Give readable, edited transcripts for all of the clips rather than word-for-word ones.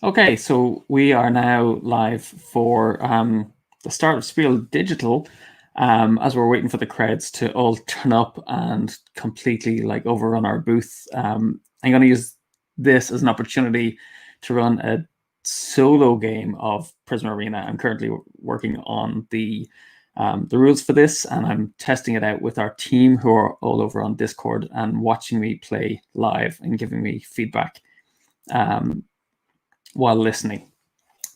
Okay, so we are now live for the start of Spiel.digital. As we're waiting for the crowds to all turn up and completely like overrun our booth, I'm going to use this as an opportunity to run a solo game of Prism Arena. I'm currently working on the rules for this, and I'm testing it out with our team who are all over on Discord and watching me play live and giving me feedback while listening.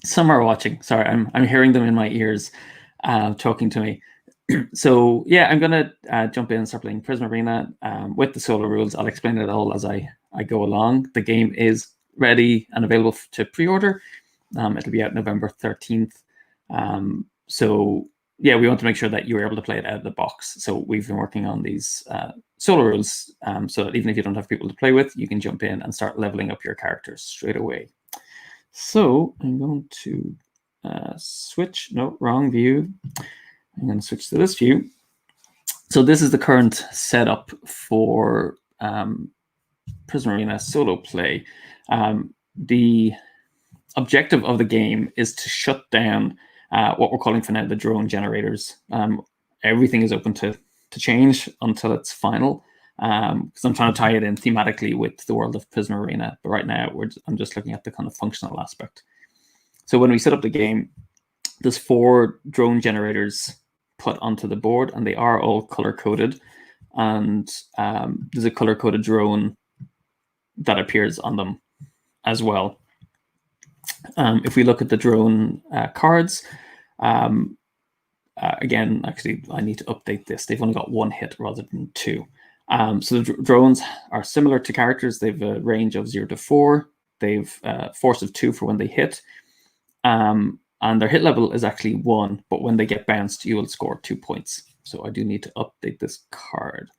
Some are watching. Sorry, I'm hearing them in my ears talking to me. So yeah, I'm gonna jump in and start playing Prism Arena with the solo rules. I'll explain it all as I go along. The game is ready and available to pre-order. It'll be out November 13th. So yeah, we want to make sure that you were able to play it out of the box. So we've been working on these solo rules so that even if you don't have people to play with, you can jump in and start leveling up your characters straight away. So I'm going to switch, no, wrong view. I'm going to switch to this view. So this is the current setup for Prism Arena solo play. The objective of the game is to shut down what we're calling for now the drone generators. Everything is open to change until it's final, because I'm trying to tie it in thematically with the world of Prism Arena. But right now, I'm just looking at the kind of functional aspect. So when we set up the game, there's 4 drone generators put onto the board, and they are all color-coded. And there's a color-coded drone that appears on them as well. If we look at the drone cards, again, actually, I need to update this. They've only got 1 hit rather than 2. So the drones are similar to characters. They've a range of 0 to 4. They've force of 2 for when they hit. And their hit level is actually 1, but when they get bounced, you will score 2 points. So I do need to update this card.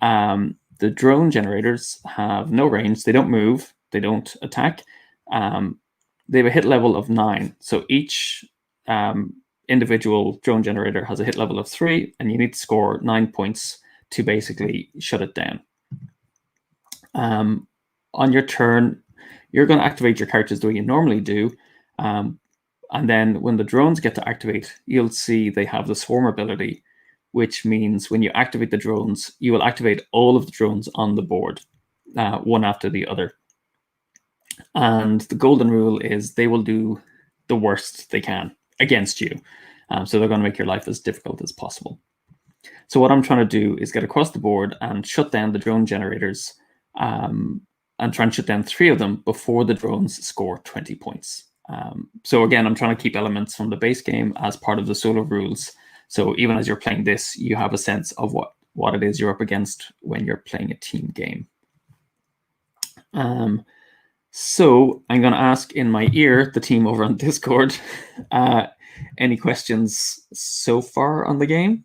The drone generators have no range. They don't move. They don't attack. They have a hit level of 9. So each individual drone generator has a hit level of 3, and you need to score 9 points to basically shut it down. On your turn, you're going to activate your characters the way you normally do. And then when the drones get to activate, you'll see they have the swarm ability, which means when you activate the drones, you will activate all of the drones on the board, one after the other. And the golden rule is they will do the worst they can against you. So they're going to make your life as difficult as possible. So what I'm trying to do is get across the board and shut down the drone generators, and try and shut down 3 of them before the drones score 20 points. So again, I'm trying to keep elements from the base game as part of the solo rules. So even as you're playing this, you have a sense of what it is you're up against when you're playing a team game. So I'm going to ask in my ear the team over on Discord, any questions so far on the game?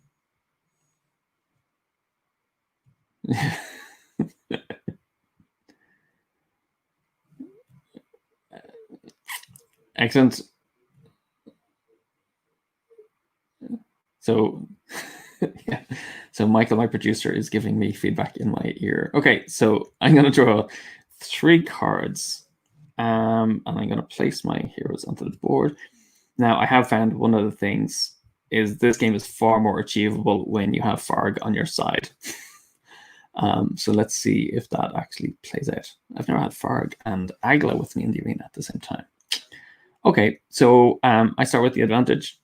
Excellent. So yeah, so Michael, my producer, is giving me feedback in my ear. Okay, so I'm going to draw 3 cards, and I'm going to place my heroes onto the board. Now, I have found one of the things is this game is far more achievable when you have Farg on your side. So let's see if that actually plays out. I've never had Farg and Agla with me in the arena at the same time. Okay, so I start with the advantage,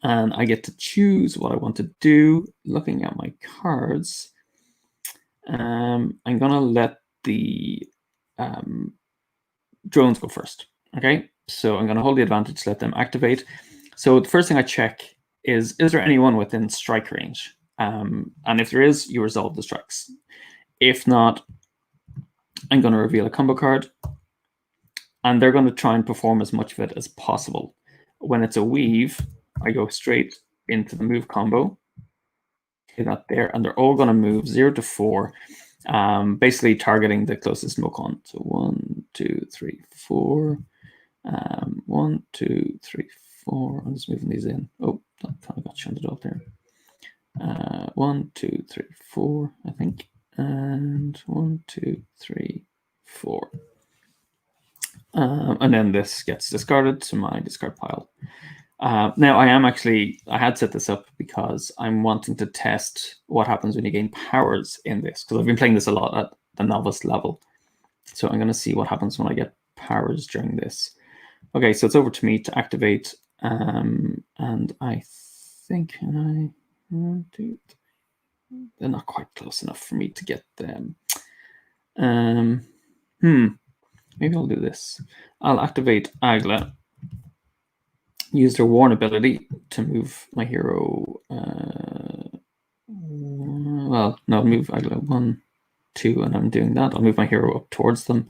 and I get to choose what I want to do. Looking at my cards, I'm going to let the drones go first. Okay, so I'm going to hold the advantage, let them activate. So the first thing I check is there anyone within strike range? And if there is, you resolve the strikes. If not, I'm going to reveal a combo card, and they're going to try and perform as much of it as possible. When it's a weave, I go straight into the move combo. Okay, that there, and they're all going to move 0 to 4, basically targeting the closest Mokon. So 1, 2, 3, 4. 1, 2, 3, 4. I'm just moving these in. Oh, that kind of got shunted off there. 1, 2, 3, 4, I think. And 1, 2, 3, 4. And then this gets discarded to my discard pile. Now, I had set this up because I'm wanting to test what happens when you gain powers in this, because I've been playing this a lot at the novice level. So I'm going to see what happens when I get powers during this. Okay, so it's over to me to activate. And I think, they're not quite close enough for me to get them. Maybe I'll do this. I'll activate Agla. Use their Warn ability to move my hero. Well, no, move Agla 1, 2, and I'm doing that. I'll move my hero up towards them.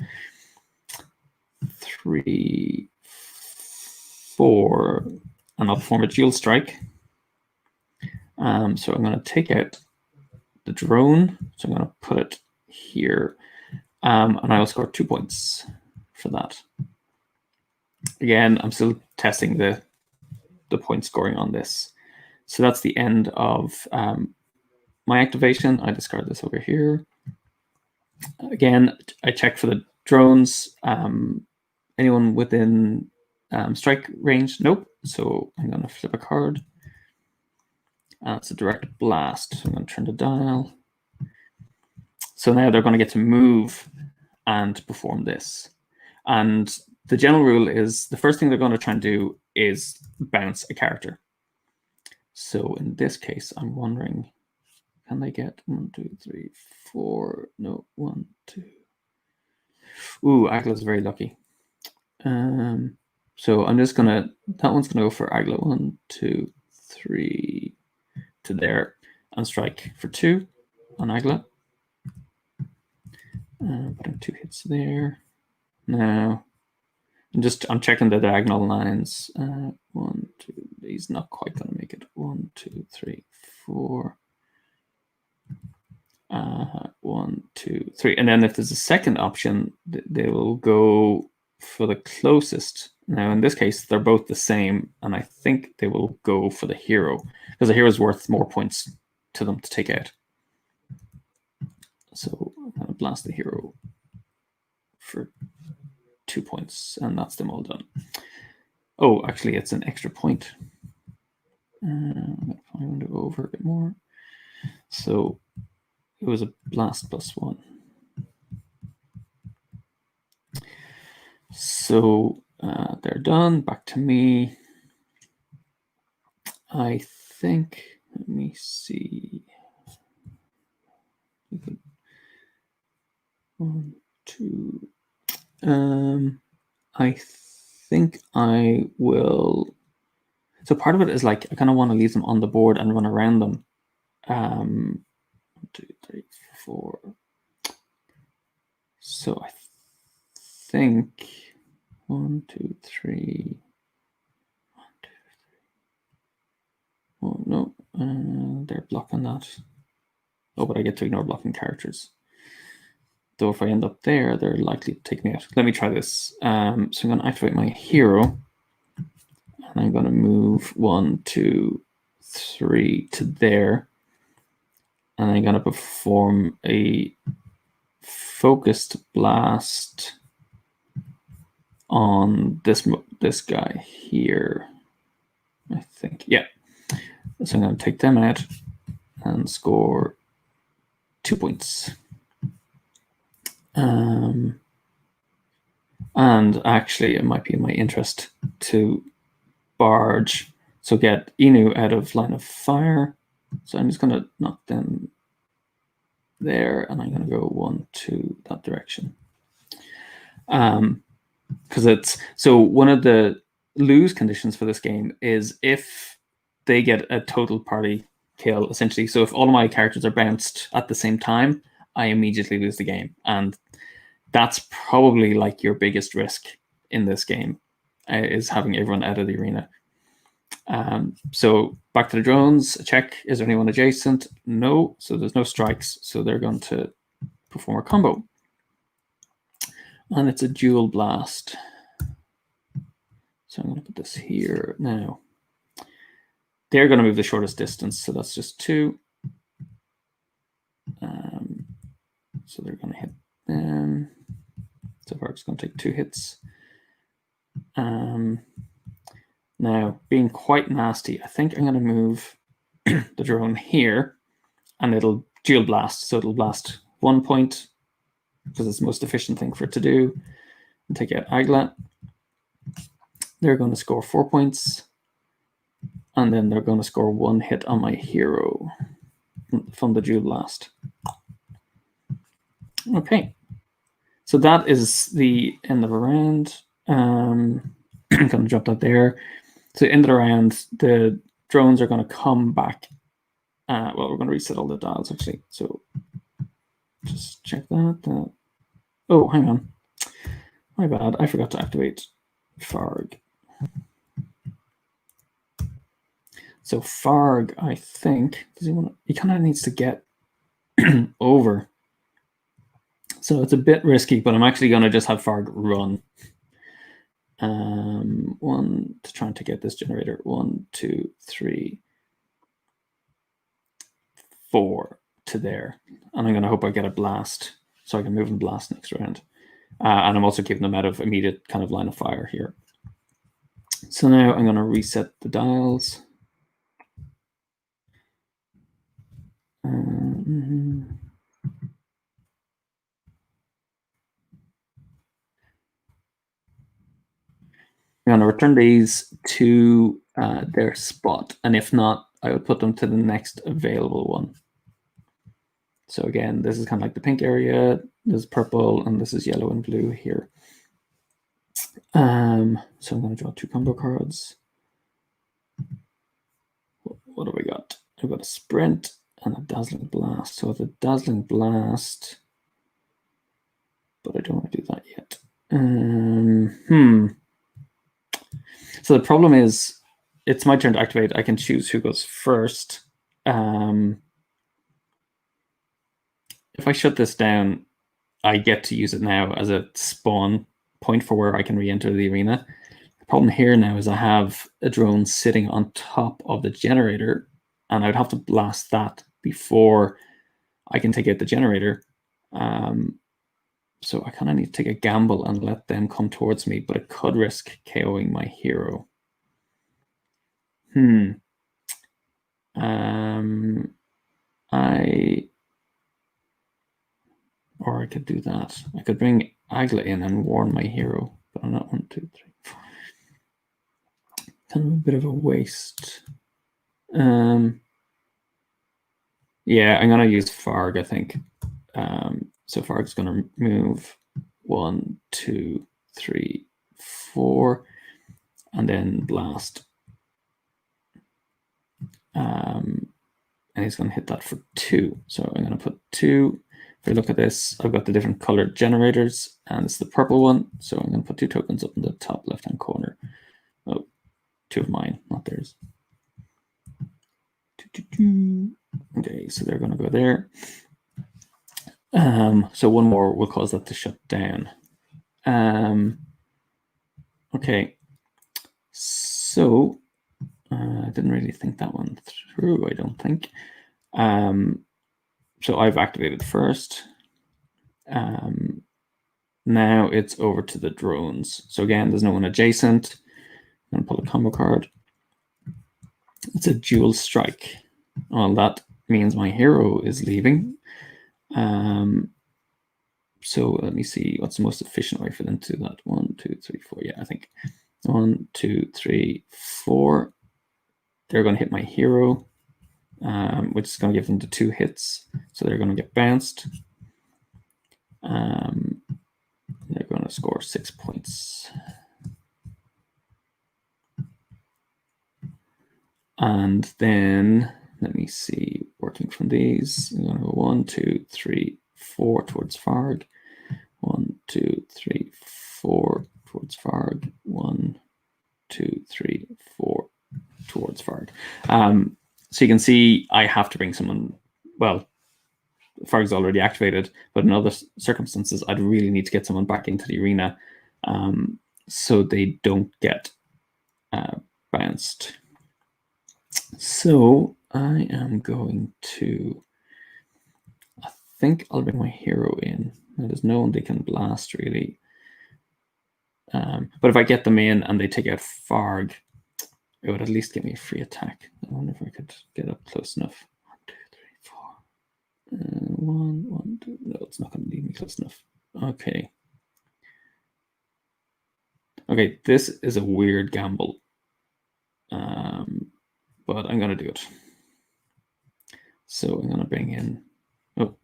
3, 4, and I'll perform a dual strike. So I'm going to take out the drone. So I'm going to put it here. And I will score 2 points for that. Again, I'm still testing the point scoring on this. So that's the end of my activation. I discard this over here. Again, I check for the drones. Anyone within strike range? Nope. So I'm going to flip a card. It's a direct blast. So I'm going to turn the dial. So now they're going to get to move and perform this. And the general rule is the first thing they're going to try and do is bounce a character. So in this case, I'm wondering, can they get 1, 2, 3, 4? No, 1, 2. Ooh, Agla's very lucky. So I'm just gonna, that one's gonna go for Agla 1, 2, 3 to there and strike for 2 on Agla. Putting 2 hits there. Now I'm checking the diagonal lines. 1, 2. He's not quite gonna make it. 1, 2, 3, 4. 1, 2, 3. And then if there's a second option, they will go for the closest. Now, in this case, they're both the same, and I think they will go for the hero, because the hero is worth more points to them to take out. So I'm going to blast the hero for 2 points, and that's them all done. Oh, actually, it's an extra point. I'm going to probably want to go over a bit more. So it was a blast +1. So they're done. Back to me. I think, let me see. 1, 2. I think I will. So part of it is like I kind of want to leave them on the board and run around them. 1, 2, 3, 4. So I think 1, 2, 3. 1, 2, 3. Oh no, they're blocking that. Oh, but I get to ignore blocking characters. Though if I end up there, they're likely to take me out. Let me try this. So I'm going to activate my hero. And I'm going to move 1, 2, 3 to there. And I'm going to perform a focused blast on this guy here. I think, yeah. So I'm going to take them out and score 2 points. And actually, it might be in my interest to barge, so get Inu out of line of fire. So I'm just going to knock them there, and I'm going to go 1, 2 that direction. Because it's so one of the lose conditions for this game is if they get a total party kill, essentially. So if all of my characters are bounced at the same time, I immediately lose the game, and that's probably like your biggest risk in this game, is having everyone out of the arena. So back to the drones. Check, is there anyone adjacent? No, so there's no strikes, so they're going to perform a combo. And it's a dual blast. So I'm going to put this here now. They're going to move the shortest distance, so that's just 2. So they're going to hit them. So far it's going to take 2 hits. Now, being quite nasty, I think I'm going to move the drone here, and it'll dual blast. So it'll blast 1 point, because it's the most efficient thing for it to do, and take out Agla. They're going to score 4 points, and then they're going to score 1 hit on my hero from the dual blast. Okay, so that is the end of a round. I'm going to drop that there. So end of the round, the drones are going to come back. Well, we're going to reset all the dials actually. So just check that. Oh, hang on. My bad. I forgot to activate Farg. So Farg, I think, he kind of needs to get over. So it's a bit risky, but I'm actually going to just have Farg run. 1 to try to get this generator. 1, 2, 3, 4 to there. And I'm going to hope I get a blast so I can move and blast next round. And I'm also keeping them out of immediate kind of line of fire here. So now I'm going to reset the dials. I'm going to return these to their spot. And if not, I would put them to the next available one. So again, this is kind of like the pink area. This is purple, and this is yellow and blue here. So I'm going to draw 2 combo cards. What do we got? I've got a sprint and a dazzling blast. So the dazzling blast, but I don't want to do that yet. So the problem is, it's my turn to activate. I can choose who goes first. If I shut this down, I get to use it now as a spawn point for where I can re-enter the arena. The problem here now is I have a drone sitting on top of the generator, and I'd have to blast that before I can take out the generator. So I kind of need to take a gamble and let them come towards me, but it could risk KOing my hero. Or I could do that. I could bring Agla in and warn my hero, but I'm not 1, 2, 3, 4. Kind of a bit of a waste. Yeah, I'm gonna use Farg, I think. So Farg's gonna move 1, 2, 3, 4, and then blast. And he's gonna hit that for 2. So I'm gonna put 2. If we look at this, I've got the different colored generators, and it's the purple one. So I'm going to put 2 tokens up in the top left-hand corner. Oh, 2 of mine, not theirs. Okay, so they're going to go there. So 1 more will cause that to shut down. Okay, so I didn't really think that one through, I don't think. So I've activated first. Now it's over to the drones. So again, there's no one adjacent. I'm going to pull a combo card. It's a dual strike. Well, that means my hero is leaving. So let me see what's the most efficient way for them to do that. 1, 2, 3, 4. Yeah, I think 1, 2, 3, 4. They're going to hit my hero, which is going to give them the 2 hits. So they're going to get bounced. They're going to score 6 points. And then let me see, working from these, I'm going to go 1, 2, 3, 4 towards Farg. 1, 2, 3, 4 towards Farg. 1, 2, 3, 4 towards Farg. So you can see I have to bring someone. Well, Farg's already activated, but in other circumstances, I'd really need to get someone back into the arena so they don't get bounced. So I am going to, I think I'll bring my hero in. Now, there's no one they can blast really. But if I get them in and they take out Farg, it would at least give me a free attack. I wonder if I could get up close enough. 1, 2, 3, 4. 1, 2. No, it's not going to leave me close enough. Okay. Okay, this is a weird gamble. But I'm going to do it. So I'm going to bring in... Oh.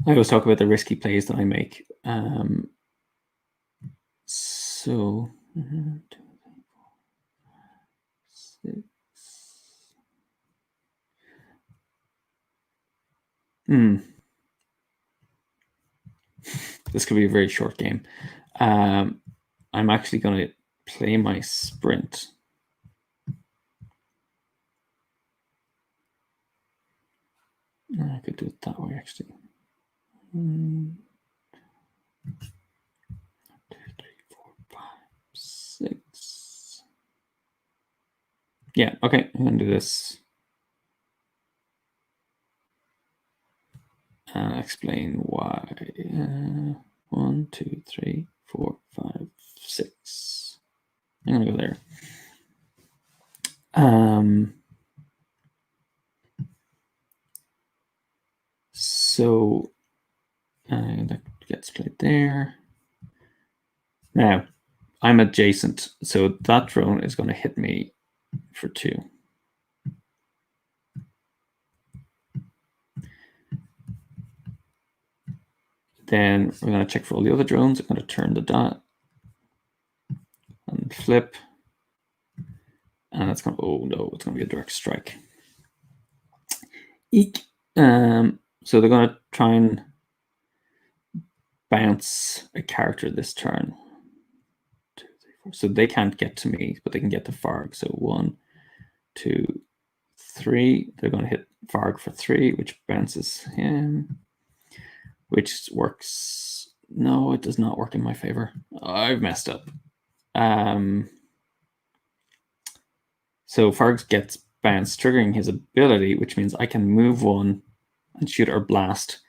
I always talk about the risky plays that I make. So... 1, 2, 3, 4, 6... This could be a very short game. I'm actually going to play my sprint. I could do it that way, actually. 1, 2, 3, 4, 5, 6. Yeah, okay, I'm going to do this. And explain why. 1, 2, 3, 4, 5, 6. I'm going to go there. So that gets played there. Now, I'm adjacent, so that drone is going to hit me for 2. Then we're going to check for all the other drones. I'm going to turn the dot and flip. And it's going to, oh no, it's going to be a direct strike. Eek. So they're going to try and bounce a character this turn. 2, 3, 4. So they can't get to me, but they can get to Farg. So 1, 2, 3. They're going to hit Farg for 3, which bounces him. Which works. No, it does not work in my favor. I've messed up. So Farg gets bounced, triggering his ability, which means I can move 1 and shoot or blast.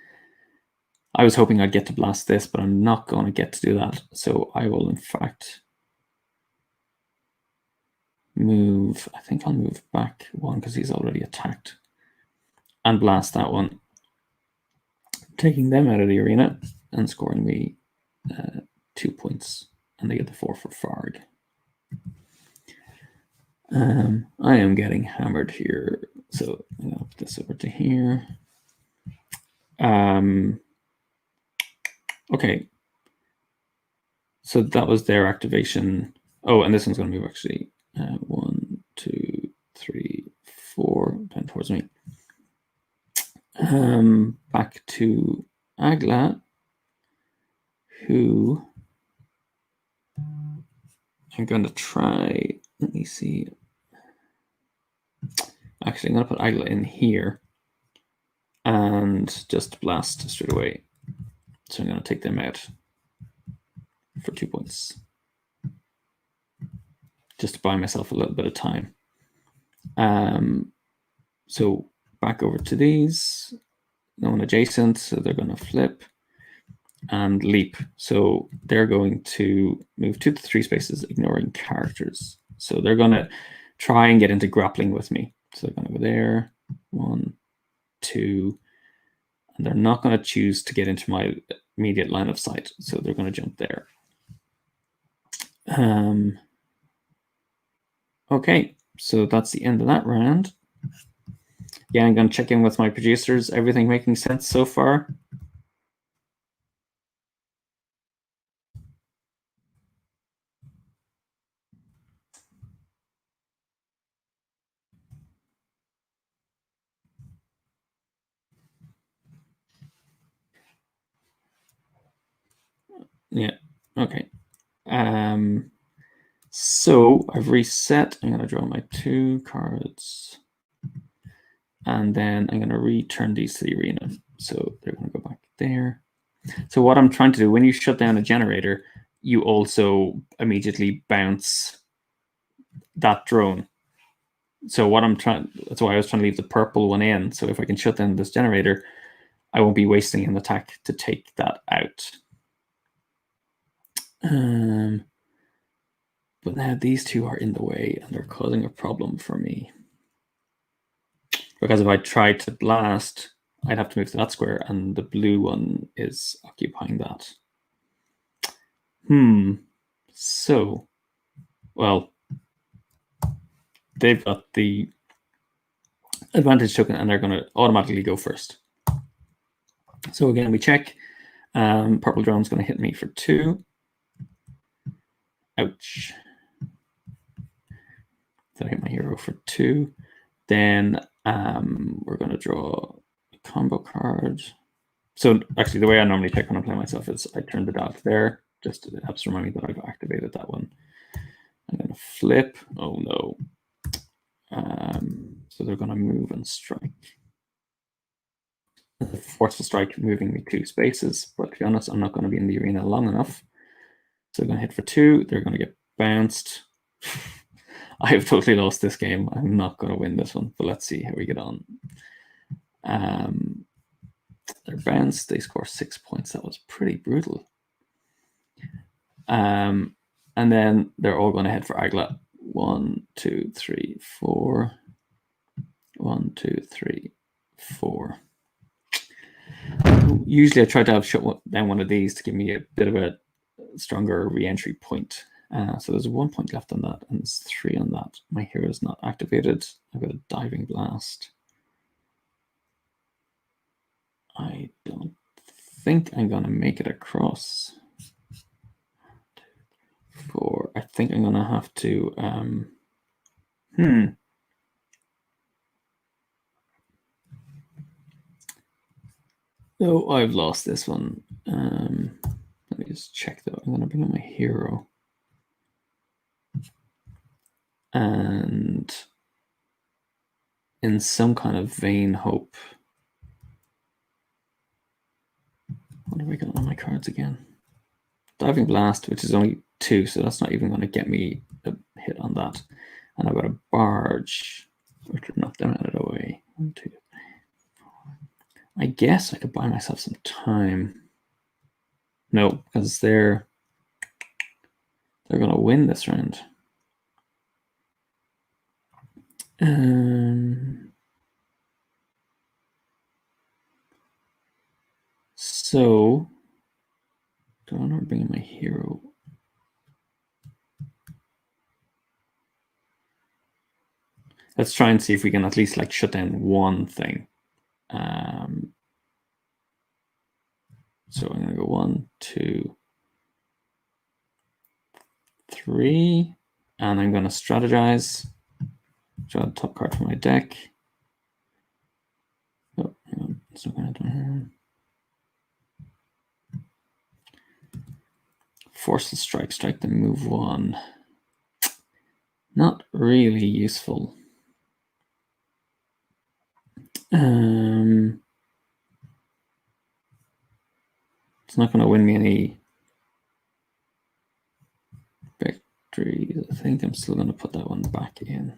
I was hoping I'd get to blast this, but I'm not going to get to do that. So I will, in fact, move. I think I'll move back 1 because he's already attacked and blast that one, taking them out of the arena and scoring me 2 points, and they get the 4 for Farg. I am getting hammered here, so I'm going to put this over to here. Okay, so that was their activation. Oh, and this one's going to move actually 1, 2, 3, 4 down towards me. Back to Agla, who I'm going to try. Let me see. Actually, I'm going to put Agla in here and just blast straight away. So I'm going to take them out for 2 points, just to buy myself a little bit of time. So back over to these. No one adjacent, so they're going to flip and leap. So they're going to move 2 to 3 spaces, ignoring characters. So they're going to try and get into grappling with me. So they're going to go there, 1, 2, and they're not going to choose to get into my immediate line of sight. So they're going to jump there. Okay, so that's the end of that round. Yeah, I'm going to check in with my producers. Everything making sense so far? Yeah, okay. So I've reset. I'm going to draw my 2 cards. And then I'm going to return these to the arena. So they're going to go back there. So what I'm trying to do, when you shut down a generator, you also immediately bounce that drone. So what I'm trying, that's why I was trying to leave the purple one in. So if I can shut down this generator, I won't be wasting an attack to take that out. But now these two are in the way and they're causing a problem for me. Because if I tried to blast, I'd have to move to that square, and the blue one is occupying that. So, well, they've got the advantage token and they're going to automatically go first. So again, we check. Purple drone's going to hit me for 2. Ouch. So I hit my hero for 2. Then we're going to draw a combo card. So actually, the way I normally check when I'm playing myself is I turn the dot there. Just it helps remind me that I've activated that one. I'm going to flip. Oh no. So they're going to move and strike. Forceful strike moving me 2 spaces, but to be honest, I'm not going to be in the arena long enough. So they're going to hit for 2. They're going to get bounced. I have totally lost this game. I'm not going to win this one, but let's see how we get on. They're bounced. They score 6 points. That was pretty brutal. And then they're all going to head for Agla. 1, 2, 3, 4. 1, 2, 3, 4. Usually I try to have shut down one of these to give me a bit of a stronger re-entry point. So there's 1 point left on that, and there's 3 on that. My hero is not activated. I've got a diving blast. I don't think I'm going to make it across. 4. I think I'm going to have to... Oh, I've lost this one. Let me just check though. I'm going to bring in my hero. And in some kind of vain hope. What have I got on my cards again? Diving Blast, which is only 2, so that's not even going to get me a hit on that. And I've got a Barge, which would knock them out of the way. 1, 2, 3, 4. I guess I could buy myself some time. No, because they're going to win this round. So, do I want to bring in my hero? Let's try and see if we can at least like shut down one thing. So I'm going to go 1, 2, 3, and I'm going to strategize. Draw the top card from my deck. Oh, hang on. It's not going to do here. Force the strike, strike the move 1. Not really useful. It's not going to win me any victories. I think I'm still going to put that one back in.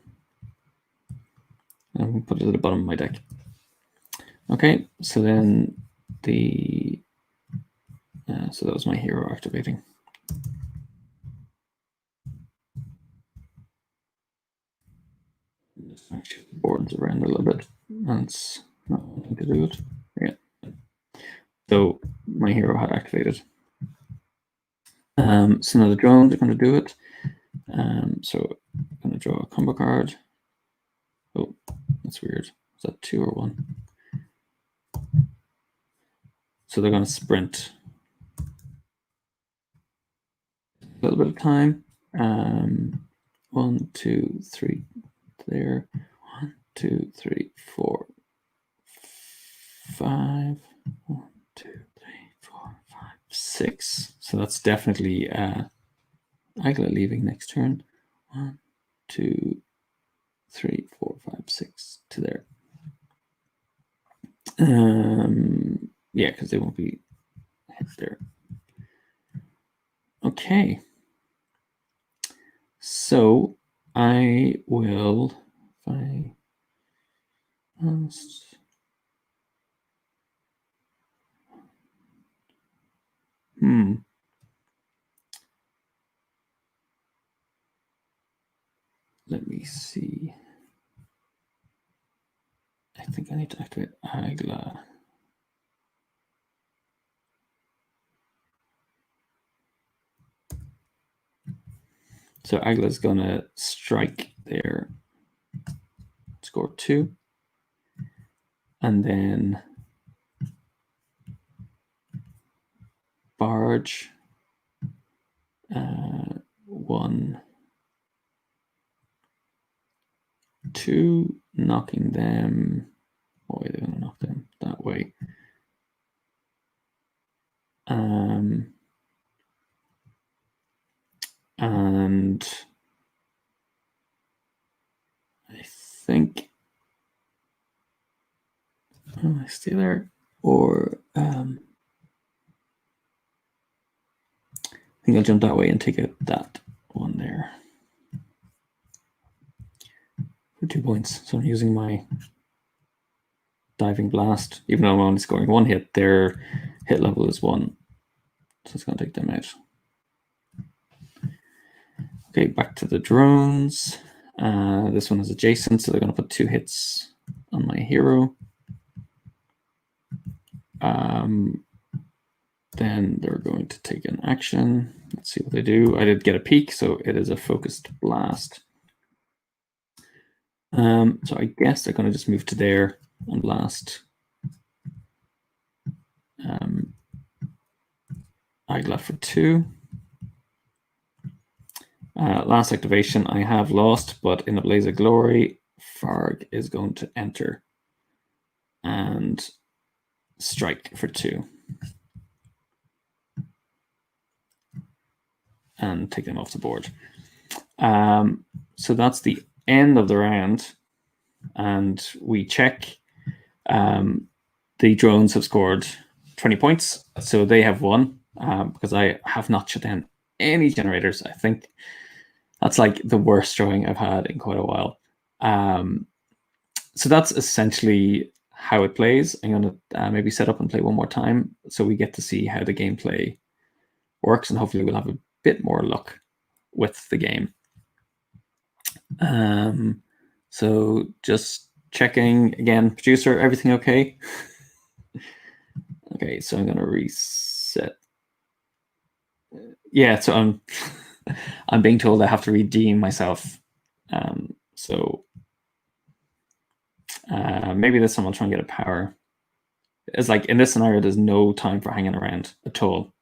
I'm going to put it at the bottom of my deck. Okay, so then so that was my hero activating. Just shift the boards around a little bit. That's not wanting to do it. Yeah. So my hero had activated. So now the drones are going to do it. So I'm going to draw a combo card. Oh, that's weird. Is that 2 or 1? So they're going to sprint a little bit of time. 1, 2, 3 there. 1, 2, 3, 4, 5. 1, 2, 3, 4, 5, 6. So that's definitely Agla leaving next turn. 1, 2, 3, 4, 5, 6 to there. Yeah, because they won't be hit there. Okay. So I will, if I must, Let me see. I think I need to activate Agla. So Agla's gonna strike there, score 2, and then barge 1, 2, knocking them. Oh, wait, they're gonna knock them that way. And I think I stay there, or I think I'll jump that way and take out that one there for 2 points. So I'm using my diving blast, even though I'm only scoring 1 hit. Their hit level is 1, so it's going to take them out. Okay, back to the drones. This one is adjacent, so they're going to put 2 hits on my hero. Then they're going to take an action. Let's see what they do. I did get a peek, so it is a focused blast. So I guess they're going to just move to there and blast. Agla for 2. Last activation I have lost, but in a blaze of glory, Farg is going to enter and strike for 2. And take them off the board. So that's the end of the round. And we check. The drones have scored 20 points. So they have won because I have not shut down any generators. I think that's like the worst drawing I've had in quite a while. So that's essentially how it plays. I'm going to maybe set up and play one more time so we get to see how the gameplay works, and hopefully we'll have a bit more luck with the game. So just checking again, producer, everything okay? Okay, so I'm going to reset. Yeah, so I'm being told I have to redeem myself. So maybe this time I'll try and get a power. It's like in this scenario, there's no time for hanging around at all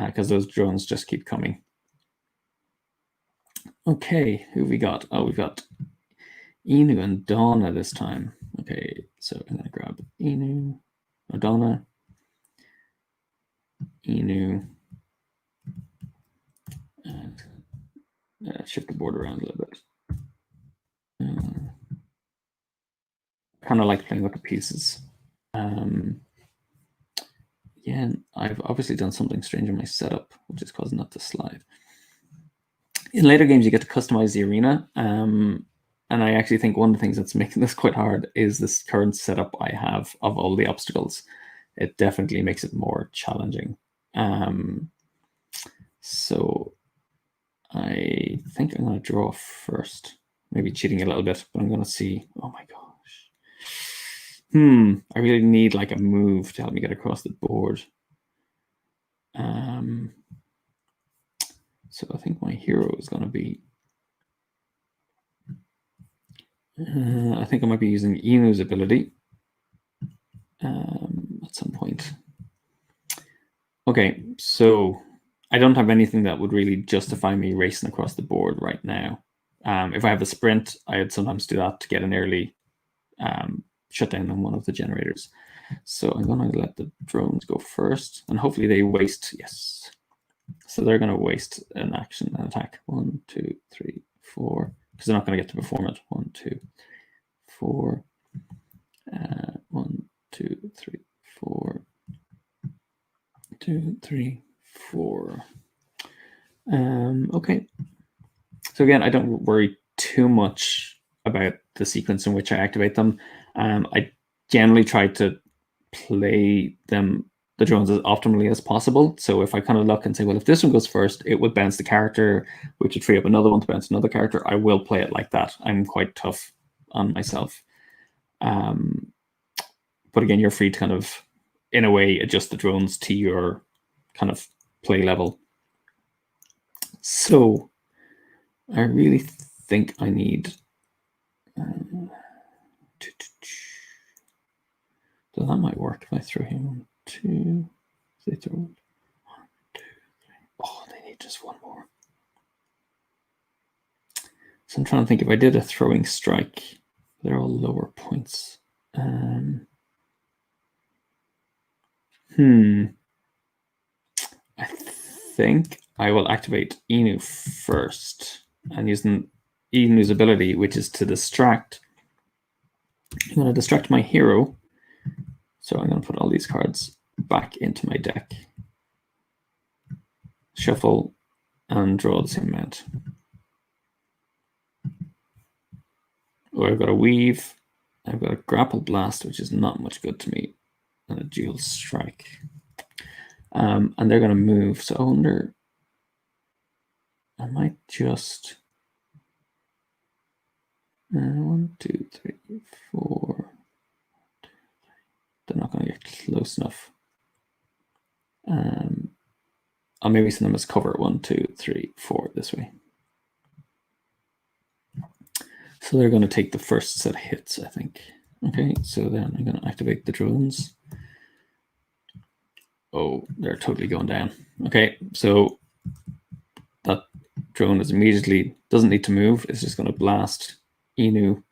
because those drones just keep coming. Okay, who we got? Oh, we've got Inu and Donna this time. Okay, so I'm going to grab Inu, or Donna, Inu, and shift the board around a little bit. Kind of like playing with the pieces. Yeah, I've obviously done something strange in my setup, which is causing that to slide. In later games, you get to customize the arena. And I actually think one of the things that's making this quite hard is this current setup I have of all the obstacles. It definitely makes it more challenging. So I think I'm going to draw first. Maybe cheating a little bit, but I'm going to see. Oh my gosh. I really need like a move to help me get across the board. So I think my hero is going to be. I think I might be using Inu's ability at some point. Okay, so I don't have anything that would really justify me racing across the board right now. If I have a sprint, I'd sometimes do that to get an early shutdown on one of the generators. So I'm going to let the drones go first, and hopefully they waste. Yes. So they're going to waste an action and attack. 1, 2, 3, 4, because they're not going to get to perform it. 1, 2, 4. 1, 2, 3, 4. 2, 3, 4. Okay. So again, I don't worry too much about the sequence in which I activate them. I generally try to play them the drones as optimally as possible. So if I kind of look and say, well, if this one goes first, it would bounce the character, which would free up another one to bounce another character. I will play it like that. I'm quite tough on myself. But again, you're free to kind of, in a way, adjust the drones to your kind of play level. So I really think I need... so that might work if I throw him 1, 2. They throw 1, 2, 3. Oh, they need just one more. So I'm trying to think, if I did a throwing strike, they're all lower points. I think I will activate Inu first, and using Inu's ability, which is to distract. I'm going to distract my hero. So I'm going to put all these cards back into my deck, shuffle, and draw the same amount. Oh, I've got a weave. I've got a grapple blast, which is not much good to me, and a dual strike. And they're going to move. So I wonder, I might just 1, 2, 3, 4. They're not going to get close enough. I'll maybe send them as cover 1, 2, 3, 4 this way. So they're going to take the first set of hits, I think. Okay, so then I'm going to activate the drones. Oh, they're totally going down. Okay, so that drone is immediately, doesn't need to move. It's just going to blast Inu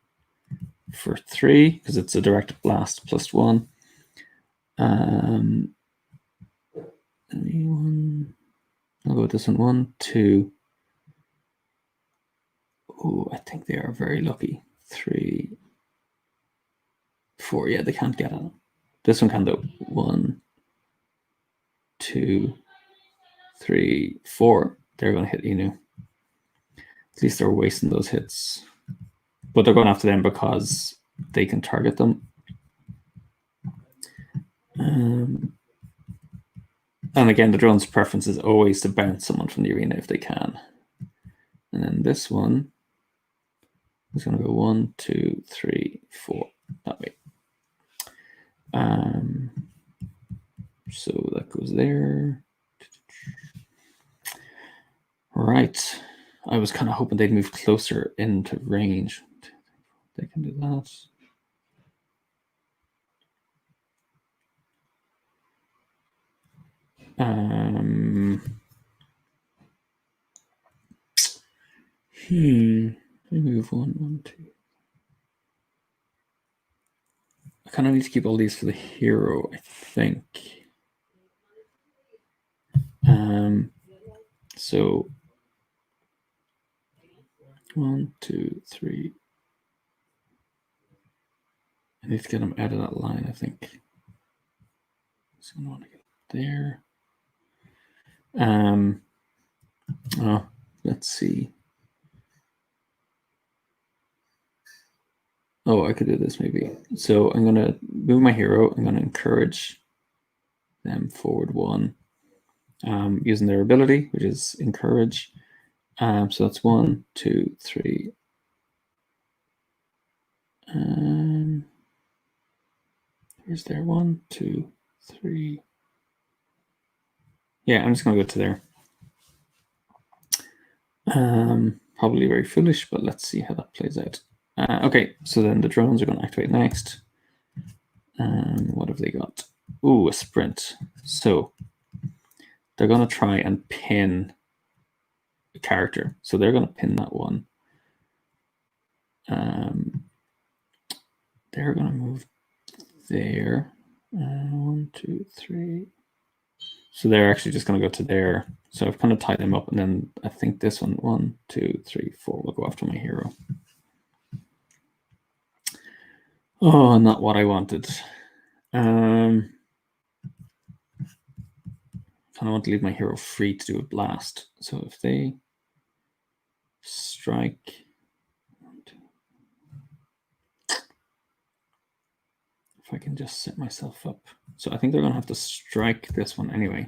for 3 because it's a direct blast +1. I'll go with this one. 1, 2. Oh, I think they are very lucky. 3, 4. Yeah, they can't get it. This one can though. 1, 2, 3, 4. They're going to hit Inu. At least they're wasting those hits. But they're going after them because they can target them. And again, the drone's preference is always to bounce someone from the arena if they can. And then this one is going to go 1, 2, 3, 4 that way. So that goes there. Right. I was kind of hoping they'd move closer into range. They can do that. They move 1, 1, 2. I kind of need to keep all these for the hero, I think. So 1, 2, 3. I need to get them out of that line, I think. So I want to get there. Oh, let's see. Oh, I could do this maybe. So I'm going to move my hero. I'm going to encourage them forward 1, using their ability, which is encourage. So that's 1, 2, 3. Where's there? 1, 2, 3. Yeah, I'm just going to go to there. Probably very foolish, but let's see how that plays out. Okay, so then the drones are going to activate next. What have they got? Ooh, a sprint. So they're going to try and pin a character. So they're going to pin that one. They're going to move there. 1, 2, 3. So they're actually just going to go to there. So I've kind of tied them up, and then I think this one, 1, 2, 3, 4, will go after my hero. Oh, not what I wanted. Kind of want to leave my hero free to do a blast. So if they strike, 1, 2, if I can just set myself up. So I think they're going to have to strike this one anyway.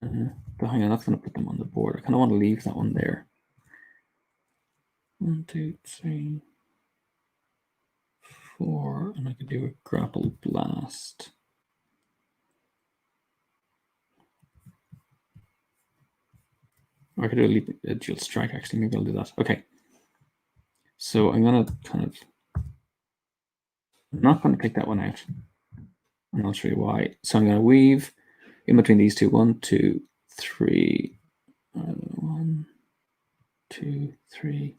But hang on, that's going to put them on the board. I kind of want to leave that one there. 1, 2, 3, 4, and I could do a grapple blast. Or I could do a dual strike, actually. Maybe I'll do that. Okay. So I'm going to I'm not going to take that one out. And I'll show you why. So I'm going to weave in between these two. 1, 2, 3. 1, 2, 3.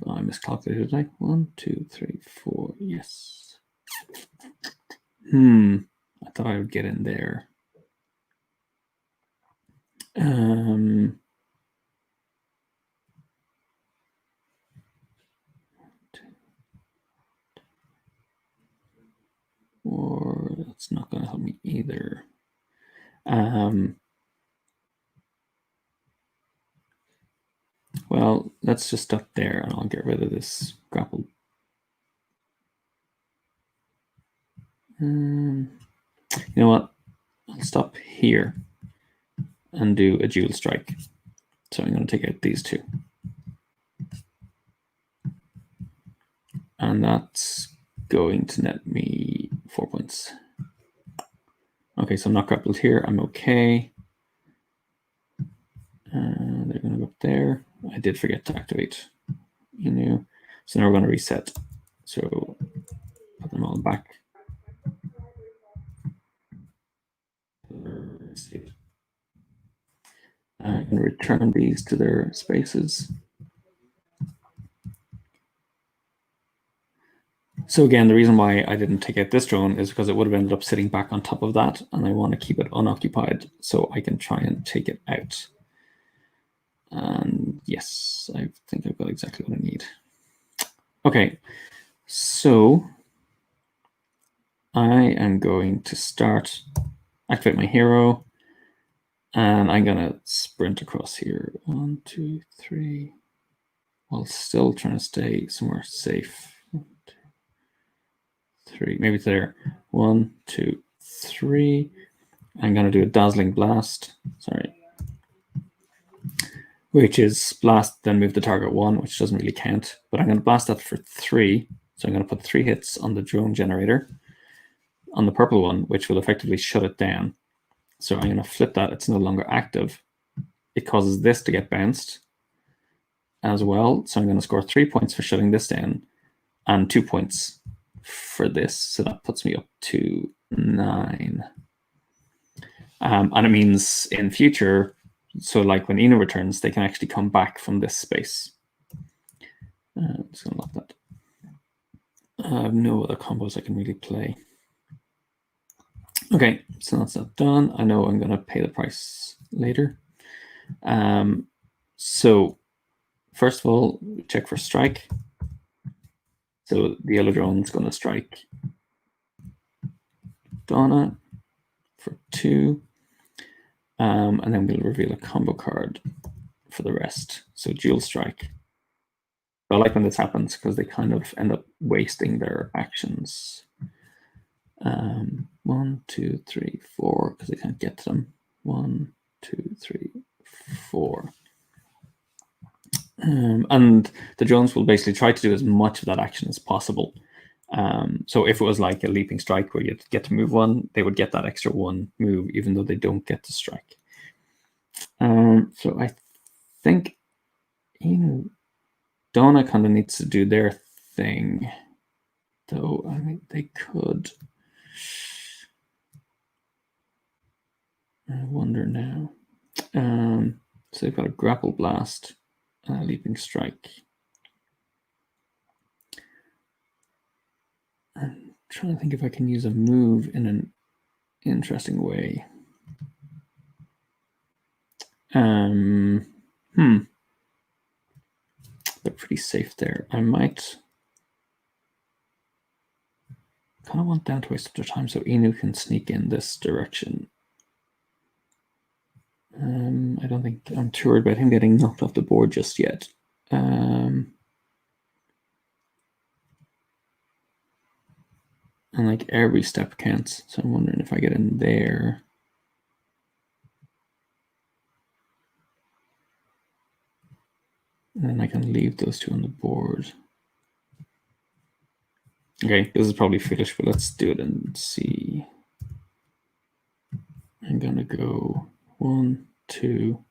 Oh, I miscalculated, did I? 1, 2, 3, 4. Yes. I thought I would get in there. Or that's not going to help me either. Well, let's just stop there and I'll get rid of this grapple. You know what? I'll stop here and do a dual strike. So I'm going to take out these two. And that's going to net me 4 points. Okay, so I'm not grappled here. I'm okay. They're going to go up there. I did forget to activate Inu. So now we're going to reset. So put them all back. I'm going to return these to their spaces. So again, the reason why I didn't take out this drone is because it would have ended up sitting back on top of that, and I want to keep it unoccupied so I can try and take it out. And yes, I think I've got exactly what I need. Okay, so I am going to activate my hero, and I'm going to sprint across here. 1, 2, 3, while still trying to stay somewhere safe. 1, 2, 3, maybe it's there. 1, 2, 3. I'm going to do a dazzling blast. Sorry. Which is blast, then move the target 1, which doesn't really count. But I'm going to blast that for 3. So I'm going to put 3 hits on the drone generator, on the purple one, which will effectively shut it down. So I'm going to flip that. It's no longer active. It causes this to get bounced as well. So I'm going to score 3 points for shutting this down and 2 points for this. So that puts me up to 9. And it means in future, so like when Ina returns, they can actually come back from this space. I'm just going to lock that. I have no other combos I can really play. Okay, so that's not done. I know I'm going to pay the price later. So first of all, check for strike. So the yellow drone is going to strike Donna for 2. And then we'll reveal a combo card for the rest. So dual strike. I like when this happens because they kind of end up wasting their actions. 1, 2, 3, 4, because they can't get to them. 1, 2, 3, 4. And the drones will basically try to do as much of that action as possible. So if it was like a leaping strike where you get to move 1, they would get that extra 1 move, even though they don't get to strike. So I think Donna kind of needs to do their thing, though. I mean, they could. I wonder now. So they've got a grapple blast and a leaping strike. I'm trying to think if I can use a move in an interesting way. They're pretty safe there. I might kind of want down to waste up their time so Inu can sneak in this direction. I don't think I'm too worried about him getting knocked off the board just yet. like every step counts. So I'm wondering if I get in there. And then I can leave those two on the board. Okay, this is probably foolish, but let's do it and see. I'm gonna go 1, 2,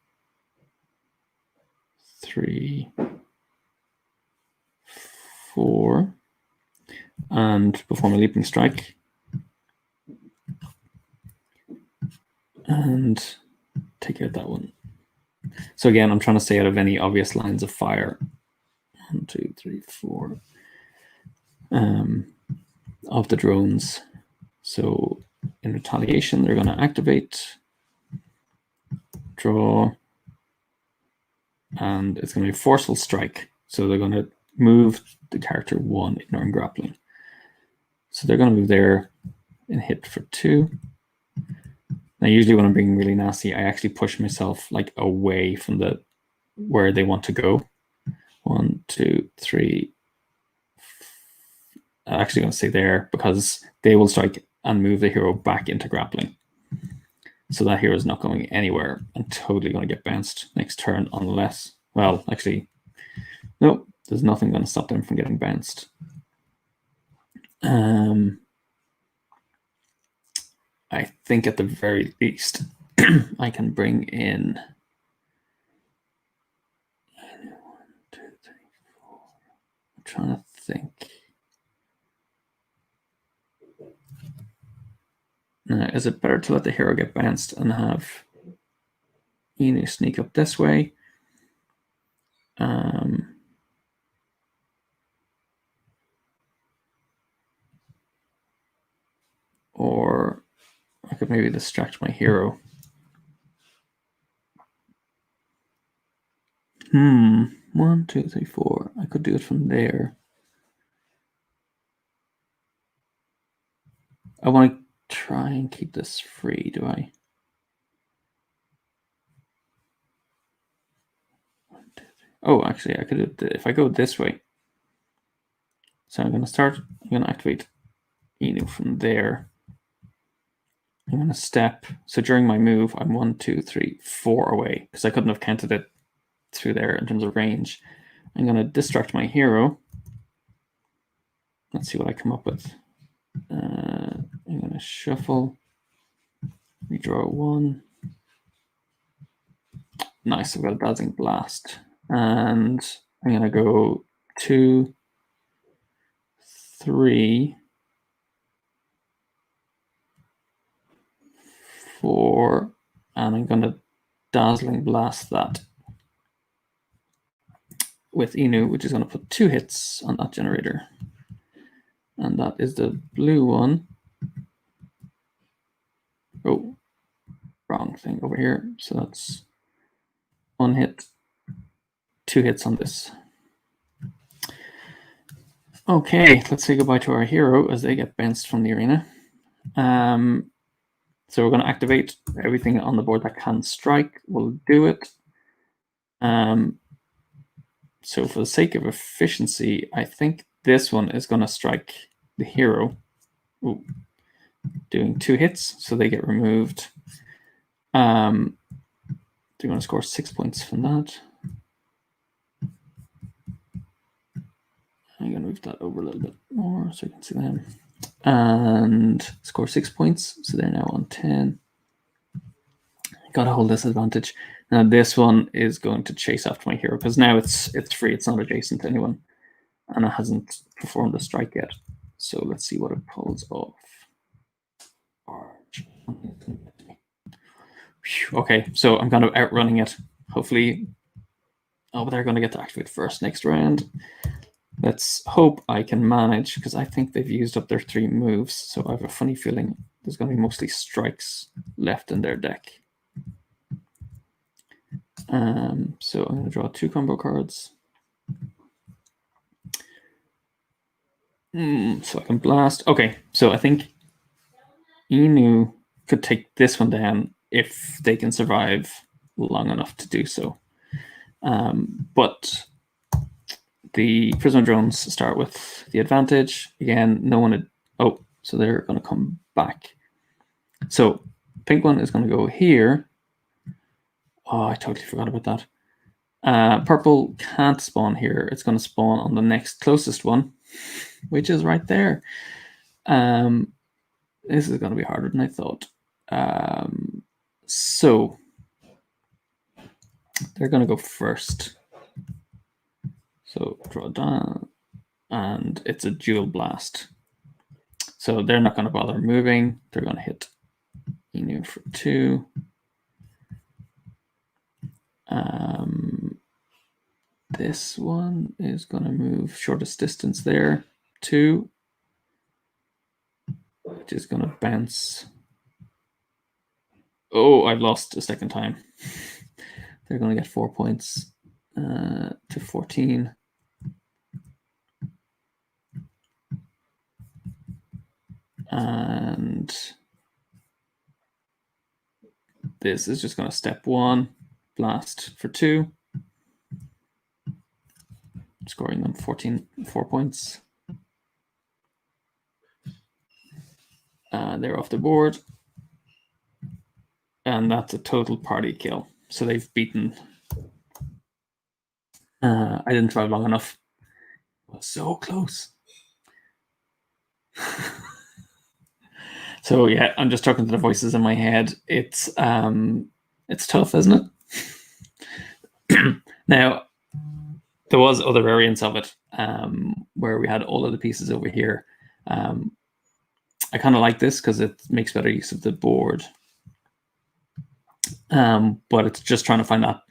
3, 4, and perform a leaping strike. And take out that one. So again, I'm trying to stay out of any obvious lines of fire. 1, 2, 3, 4 of the drones. So in retaliation, they're going to activate, draw, and it's going to be a forceful strike. So they're going to move the character 1, ignoring grappling. So they're going to move there and hit for 2. Now, usually when I'm being really nasty, I actually push myself like away from the where they want to go. 1, 2, 3. I'm actually going to stay there because they will strike and move the hero back into grappling. So that hero is not going anywhere and totally going to get bounced next turn unless, well, actually, no, there's nothing going to stop them from getting bounced. I think at the very least, I can bring in 1, 2, 3, 4. I'm trying to think. Now, is it better to let the hero get bounced and have Inu sneak up this way? Or I could maybe distract my hero. 1, 2, 3, 4. I could do it from there. I want to try and keep this free, do I? 1, 2, 3. Oh, actually, I could do it if I go this way. So I'm going to activate Inu from there. I'm going to step. So during my move, I'm 1, 2, 3, 4 away because I couldn't have counted it through there in terms of range. I'm going to distract my hero. Let's see what I come up with. I'm going to shuffle, redraw 1. Nice, I've got a Dazzling Blast. And I'm going to go 2, 3, 4, and I'm going to Dazzling Blast that with Inu, which is going to put 2 hits on that generator. And that is the blue one. Oh, wrong thing over here. So that's 1 hit, 2 hits on this. Okay, let's say goodbye to our hero as they get bounced from the arena. So we're going to activate everything on the board that can strike. We'll do it. So for the sake of efficiency, I think this one is going to strike the hero. Ooh, doing 2 hits, so they get removed. They're going to score 6 points from that. I'm going to move that over a little bit more so you can see them. And score 6 points, so they're now on 10. Got a whole disadvantage. Now this one is going to chase after my hero because now it's free. It's not adjacent to anyone, and it hasn't performed a strike yet. So let's see what it pulls off. Okay, so I'm kind of outrunning it. Hopefully, but they're going to get to activate first next round. Let's hope I can manage because I think they've used up their 3 moves. So I have a funny feeling there's going to be mostly strikes left in their deck. So I'm going to draw 2 combo cards. So I can blast. Okay, so I think Inu could take this one down if they can survive long enough to do so. But the Prisma drones start with the advantage. Again, no one had, So they're going to come back. So pink one is going to go here. Oh, I totally forgot about that. Purple can't spawn here. It's going to spawn on the next closest one, which is right there. This is going to be harder than I thought. So they're going to go first. So draw down, and it's a dual blast. So they're not going to bother moving. They're going to hit Enu for 2. This one is going to move shortest distance there, 2, which is going to bounce. Oh, I've lost a second time. They're going to get 4 points to 14. And this is just going to step 1, blast for 2. Scoring them 4 points. They're off the board. And that's a total party kill. So they've beaten. I didn't drive long enough. It was so close. So yeah, I'm just talking to the voices in my head. It's tough, isn't it? Now, there was other variants of it where we had all of the pieces over here. I kind of like this because it makes better use of the board. But it's just trying to find that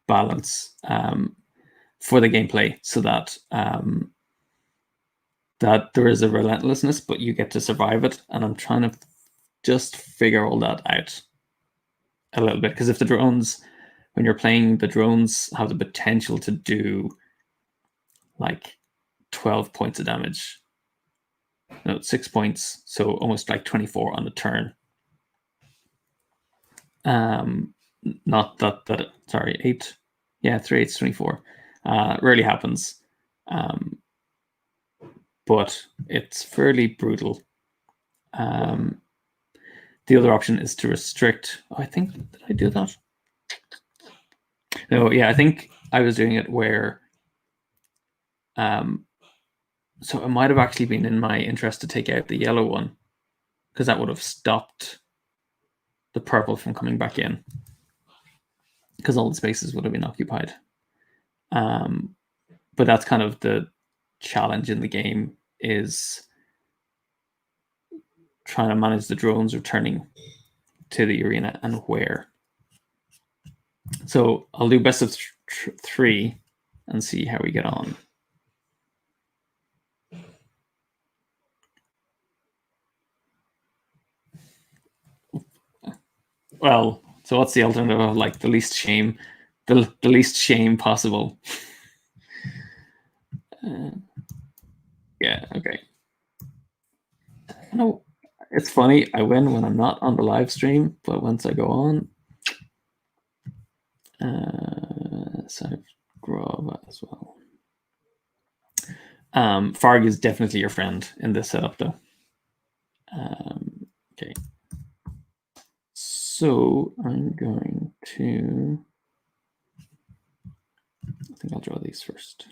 balance for the gameplay so that that there is a relentlessness, but you get to survive it. And I'm trying to just figure all that out a little bit, because if the drones, when you're playing, the drones have the potential to do like 12 points of damage. No, 6 points, so almost like 24 on the turn. Not that sorry, 8. Yeah, 3 8's 24. Rarely happens. But it's fairly brutal. The other option is to restrict. Oh, I think, did I do that? No, yeah, I think I was doing it where so it might have actually been in my interest to take out the yellow one, because that would have stopped the purple from coming back in, because all the spaces would have been occupied. But that's kind of the challenge in the game, is trying to manage the drones returning to the arena and where. So I'll do best of 3 and see how we get on. Well, so what's the alternative of like the least shame, the least shame possible? Yeah, okay. No, it's funny. I win when I'm not on the live stream, but once I go on, so Grova as well. Farg is definitely your friend in this setup, though. Okay. So I'm going to, I think I'll draw these first.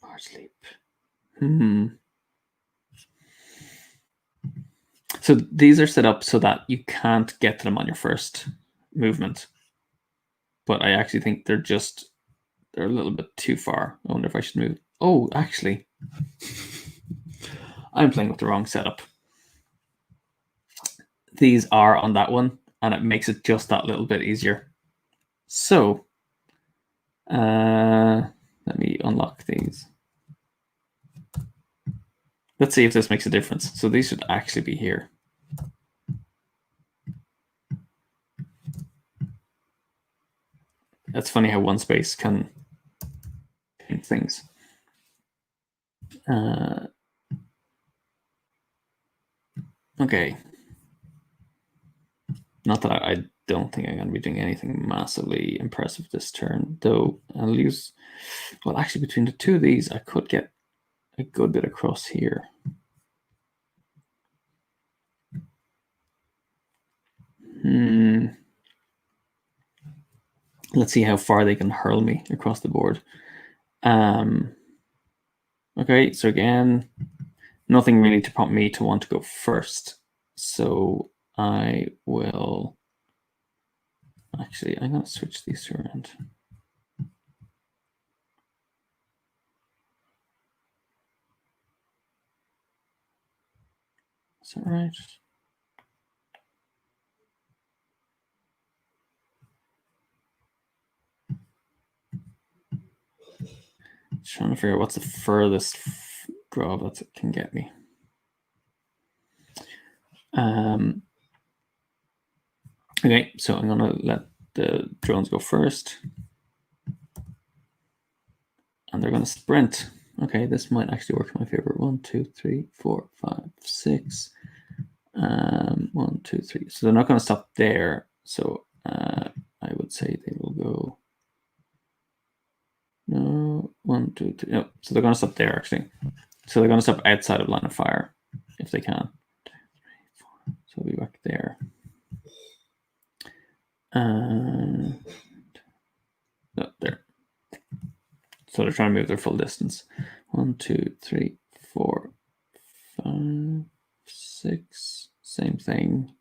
Large leap. So these are set up so that you can't get to them on your first movement. But I actually think they're a little bit too far. I wonder if I should move. Oh, actually, I'm playing with the wrong setup. These are on that one, and it makes it just that little bit easier. So let me unlock these. Let's see if this makes a difference. So these should actually be here. That's funny how one space can change things. Okay. Not that I don't think I'm going to be doing anything massively impressive this turn, though I'll use, well, actually between the two of these, I could get a good bit across here. Let's see how far they can hurl me across the board. Okay, so again, nothing really to prompt me to want to go first. So I will, actually, I'm going to switch these two around. Is that right? Just trying to figure out what's the furthest grab that it can get me. Okay, so I'm gonna let the drones go first. And they're gonna sprint. Okay, this might actually work in my favor. 1, 2, 3, 4, 5, 6. 1, 2, 3. So they're not gonna stop there. So I would say they will go. No, 1, 2, 3. No, so they're gonna stop there actually. So they're gonna stop outside of line of fire if they can. 2, 3, 4. So we'll be back there. No, there. So they're trying to move their full distance. 1, 2, 3, 4, 5, 6. Same thing.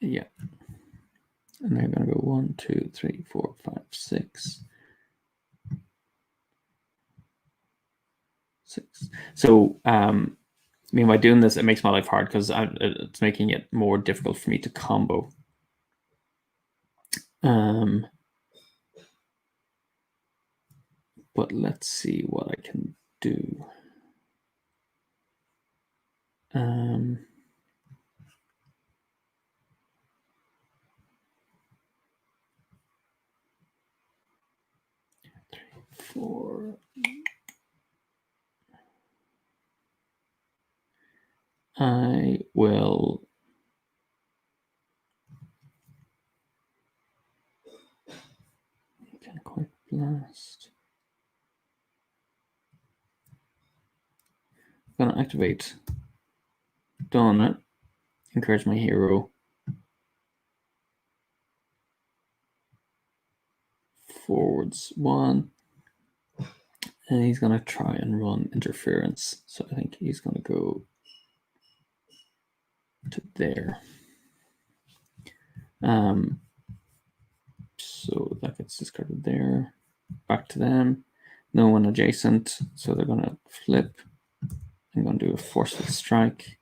Yeah. And they're going to go 1, 2, 3, 4, 5, 6. 6. So, I mean, by doing this, it makes my life hard because it's making it more difficult for me to combo. But let's see what I can do. 3, 4. I will. Can't quite blast. I'm gonna activate Donut. Encourage my hero. Forwards 1. And he's going to try and run interference. So I think he's going to go to there. So that gets discarded there. Back to them. No one adjacent. So they're going to flip. I'm going to do a forceful strike.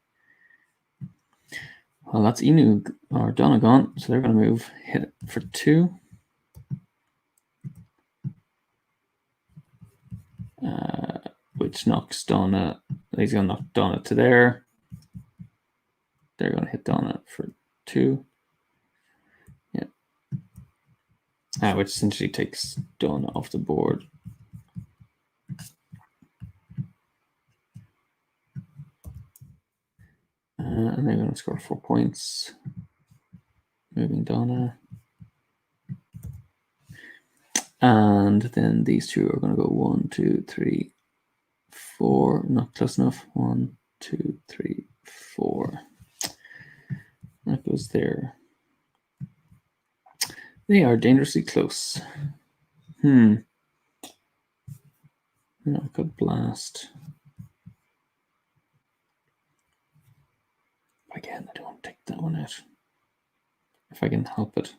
Well, that's Inu or Donegal. So they're going to move, hit it for 2. Which knocks Donna. He's going to knock Donna to there. They're going to hit Donna for 2. Yeah. Which essentially takes Donna off the board. And they're going to score 4 points. Moving Donna. And then these two are going to go 1, 2, 3, 4. Not close enough. 1, 2, 3, 4. That goes there. They are dangerously close. No, I could blast. Again, I don't want to take that one out. If I can help it.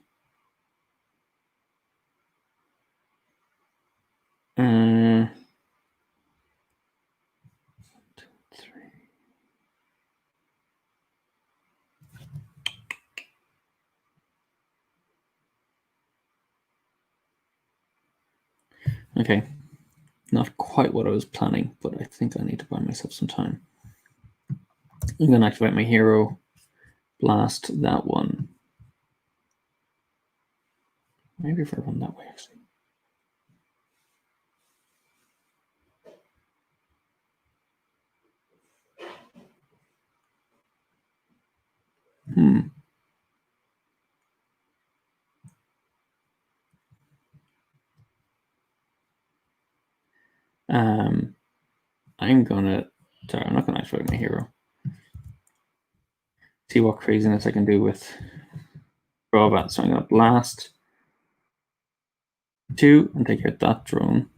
Okay, not quite what I was planning, but I think I need to buy myself some time. I'm going to activate my hero, blast that one. Maybe if I run that way, actually. I'm not gonna activate my hero. See what craziness I can do with Robot. So I'm gonna blast 2 and take out that drone.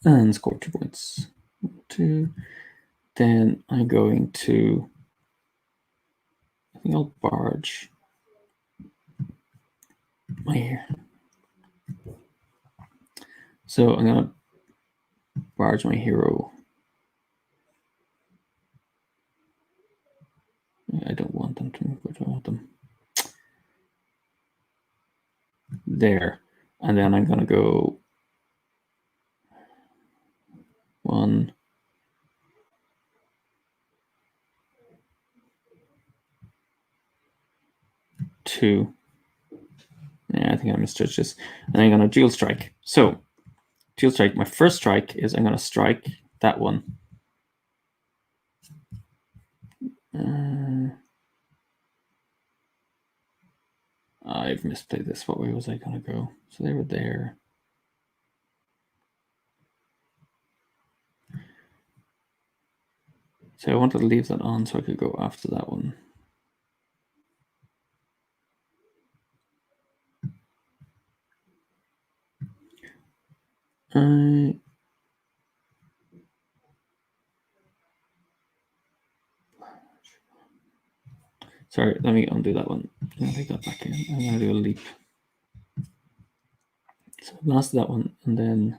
And score 2 points. 2. Then I'm going to, I think I'll barge my, so I'm gonna barge my hero. I don't want them to move, but I want them there. And then I'm gonna go 1, 2. Yeah, I think I misjudged this. And I'm gonna dual strike. So dual strike, my first strike is I'm gonna strike that one. I've misplayed this. What way was I gonna go? So they were there. So I wanted to leave that on so I could go after that one. Sorry, let me undo that one. I'm gonna take that back in. I'm gonna do a leap. So I blasted that one, and then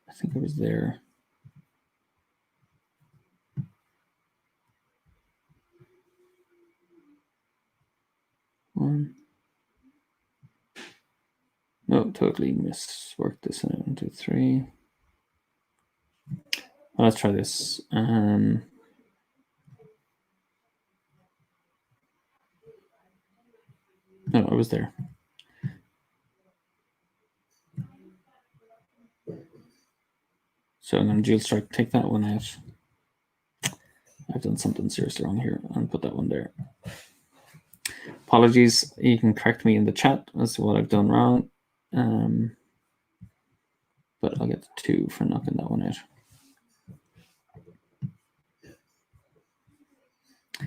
I think it was there. One. No, totally misworked this. 1, 2, 3. Well, let's try this. No, I was there. So I'm going to dual strike, take that one out. I've done something seriously wrong here and put that one there. Apologies. You can correct me in the chat as to what I've done wrong. But I'll get 2 for knocking that one out.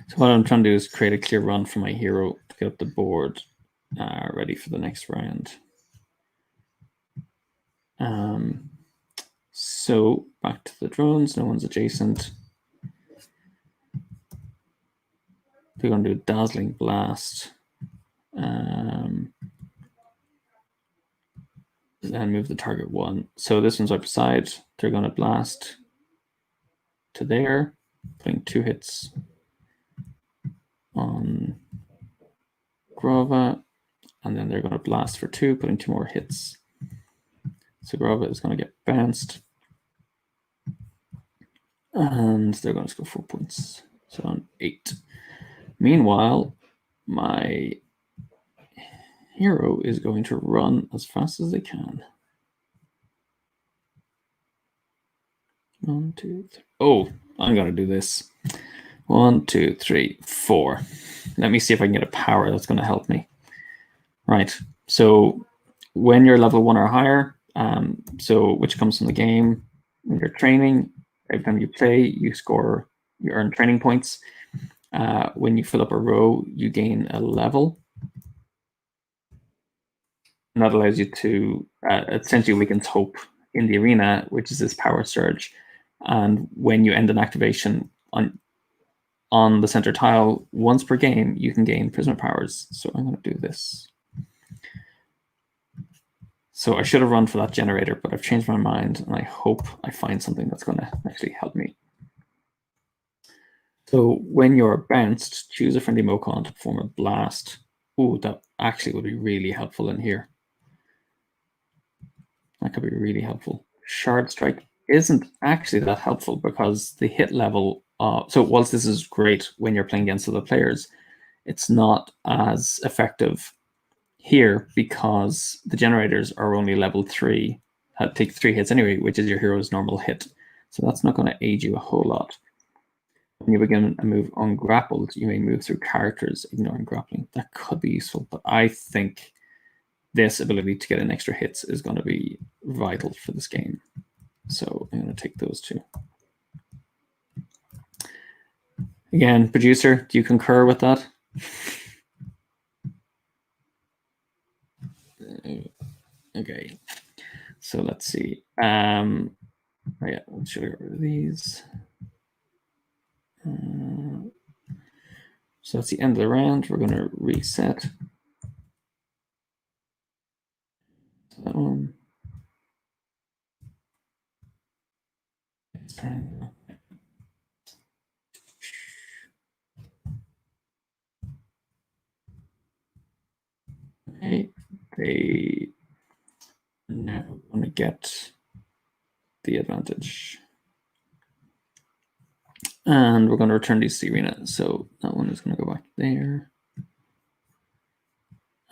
So what I'm trying to do is create a clear run for my hero to get up the board ready for the next round. So back to the drones. No one's adjacent. They're going to do a dazzling blast. And move the target 1. So this one's up side. They're going to blast to there, putting 2 hits on Grova, and then they're going to blast for 2, putting 2 more hits. So Grova is going to get bounced, and they're going to score 4 points. So on 8. Meanwhile, my hero is going to run as fast as they can. 1, 2, 3. Oh, I'm going to do this. 1, 2, 3, 4. Let me see if I can get a power that's going to help me. Right. So when you're level 1 or higher, so which comes from the game, when you're training, every time you play, you earn training points. When you fill up a row, you gain a level. And that allows you to essentially weakens hope in the arena, which is this power surge. And when you end an activation on the center tile once per game, you can gain prisoner powers. So I'm going to do this. So I should have run for that generator, but I've changed my mind, and I hope I find something that's going to actually help me. So when you're bounced, choose a friendly Mocon to perform a blast. Ooh, that actually would be really helpful in here. That could be really helpful. Shard Strike isn't actually that helpful because the hit level, so whilst this is great when you're playing against other players, it's not as effective here because the generators are only level 3, take 3 hits anyway, which is your hero's normal hit. So that's not going to aid you a whole lot. When you begin a move ungrappled, you may move through characters, ignoring grappling. That could be useful, but I think this ability to get in extra hits is going to be vital for this game. So I'm going to take those two. Again, producer, do you concur with that? Okay, so let's see. Oh yeah, should we get rid of these? So that's the end of the round. We're going to reset that one. Okay, they now going to get the advantage. And we're going to return these to the arena. So that one is going to go back there.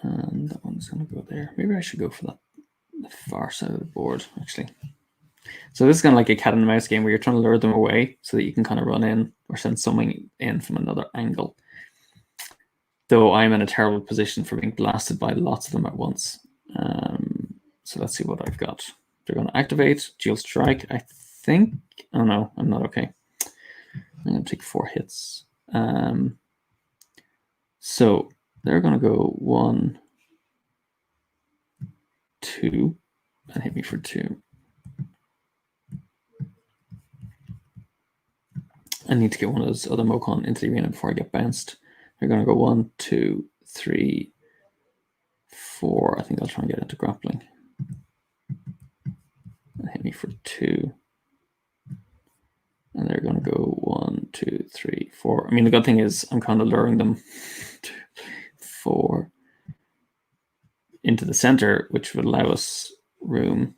And that one's going to go there. Maybe I should go for that the far side of the board, actually. So this is kind of like a cat and mouse game where you're trying to lure them away so that you can kind of run in or send something in from another angle. Though I'm in a terrible position for being blasted by lots of them at once. So let's see what I've got. They're going to activate, dual strike, I think. Oh no, I'm not okay. I'm going to take 4 hits. So they're going to go 1, 2, and hit me for 2. I need to get one of those other Mokon into the arena before I get bounced. They're going to go 1, 2, 3, 4. I think I'll try and get into grappling. And hit me for 2. And they're going to go 1, 2, 3, 4. I mean, the good thing is I'm kind of luring them 2, 4 into the center, which would allow us room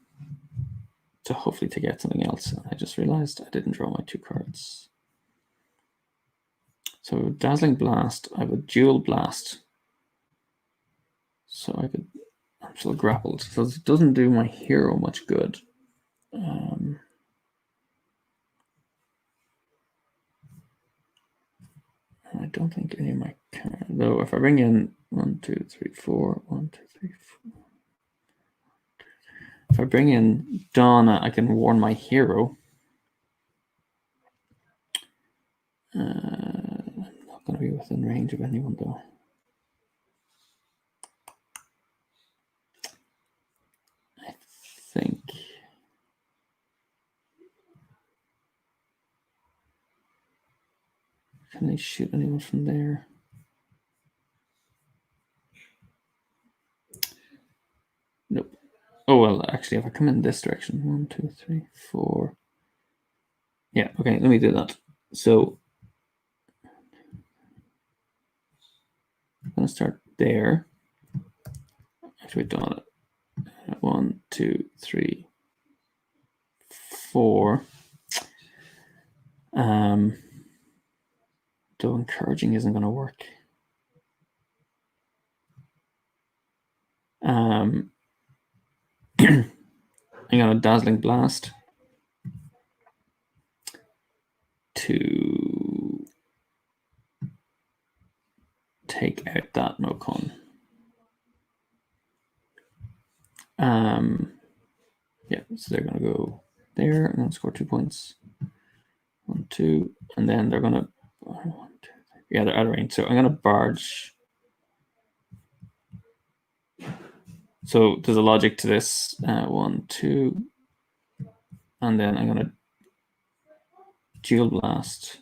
to hopefully take out something else. And I just realized I didn't draw my 2 cards. So Dazzling Blast, I have a Dual Blast. So I could, I'm still grappled. So it doesn't do my hero much good. I don't think any of my cards, though if I bring in 1, 2, 3, 4, 1, 2, 3, 4. If I bring in Donna, I can warn my hero. I'm not going to be within range of anyone, though. I think. Can they shoot anyone from there? Nope. Oh, well, actually, if I come in this direction, 1, 2, 3, 4. Yeah, okay, let me do that. So I'm going to start there. Activate Donna. 1, 2, 3, 4. Though encouraging isn't going to work. I'm going to Dazzling Blast to take out that Mokon. Yeah, so they're going to go there and then score 2 points. 1, 2, and then they're going to. 1, 2, 3. Yeah, they're out of range. So I'm going to barge. So there's a logic to this. 1, 2, and then I'm going to Dual Blast,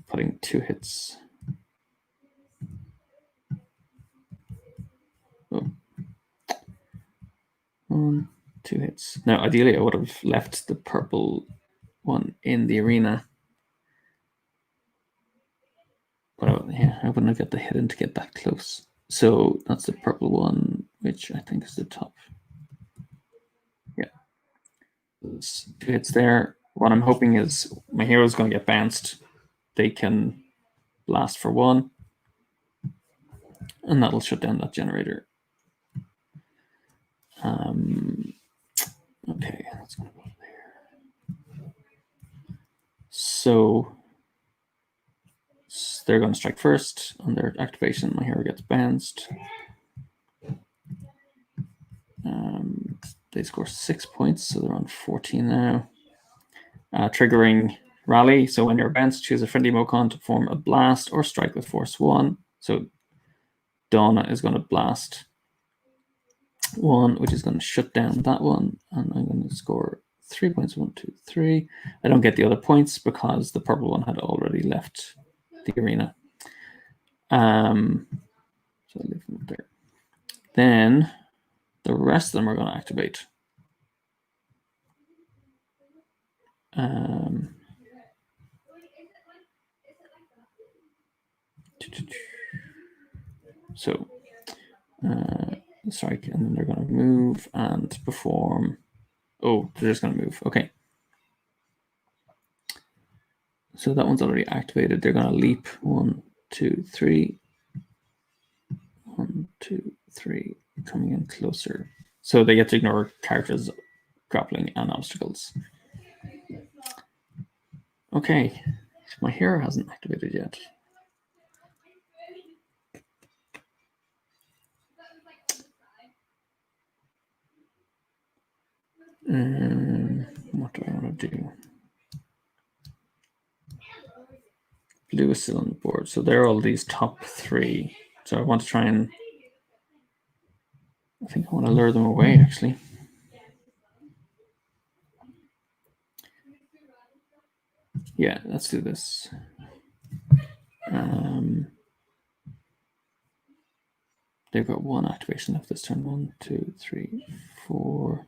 putting 2 hits. Oh. 1, 2 hits. Now, ideally, I would have left the purple one in the arena. But I wouldn't have got the hit in to get that close. So that's the purple one, which I think is the top. Yeah. There's 2 hits there. What I'm hoping is my hero's going to get bounced. They can blast for 1. And that'll shut down that generator. Okay, that's going to go there. So they're going to strike first on their activation. My hero gets bounced. They score 6 points, so they're on 14 now. Triggering rally. So when you're bounced, choose a friendly Mocon to form a blast or strike with force 1. So Donna is going to blast 1, which is going to shut down that one, and I'm going to score 3 points. 1, 2, 3. I don't get the other points because the purple one had already left the arena. So I leave them there. Then the rest of them are going to activate. So strike, and then they're going to move and perform. Oh, they're just going to move. Okay. So that one's already activated. They're going to leap. 1, 2, 3. 1, 2, 3. Coming in closer. So they get to ignore characters, grappling, and obstacles. Okay. My hero hasn't activated yet. What do I want to do? Blue is still on the board. So they're all these top 3. So I want to try and... I think I want to lure them away, actually. Yeah, let's do this. They've got 1 activation left this turn. 1, 2, 3, 4.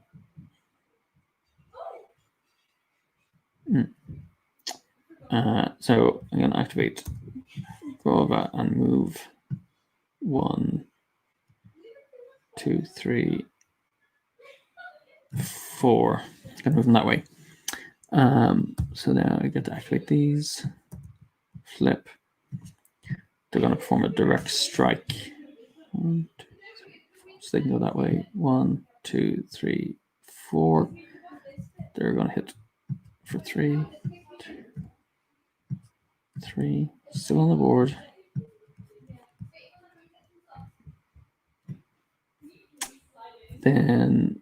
So I'm going to activate Grova and move 1, 2, 3, 4. I'm going to move them that way. So now I get to activate these. Flip. They're going to perform a direct strike. 1, 2, 3, 4. So they can go that way. 1, 2, 3, 4. They're going to hit for 3, 2, 3. Still on the board. Then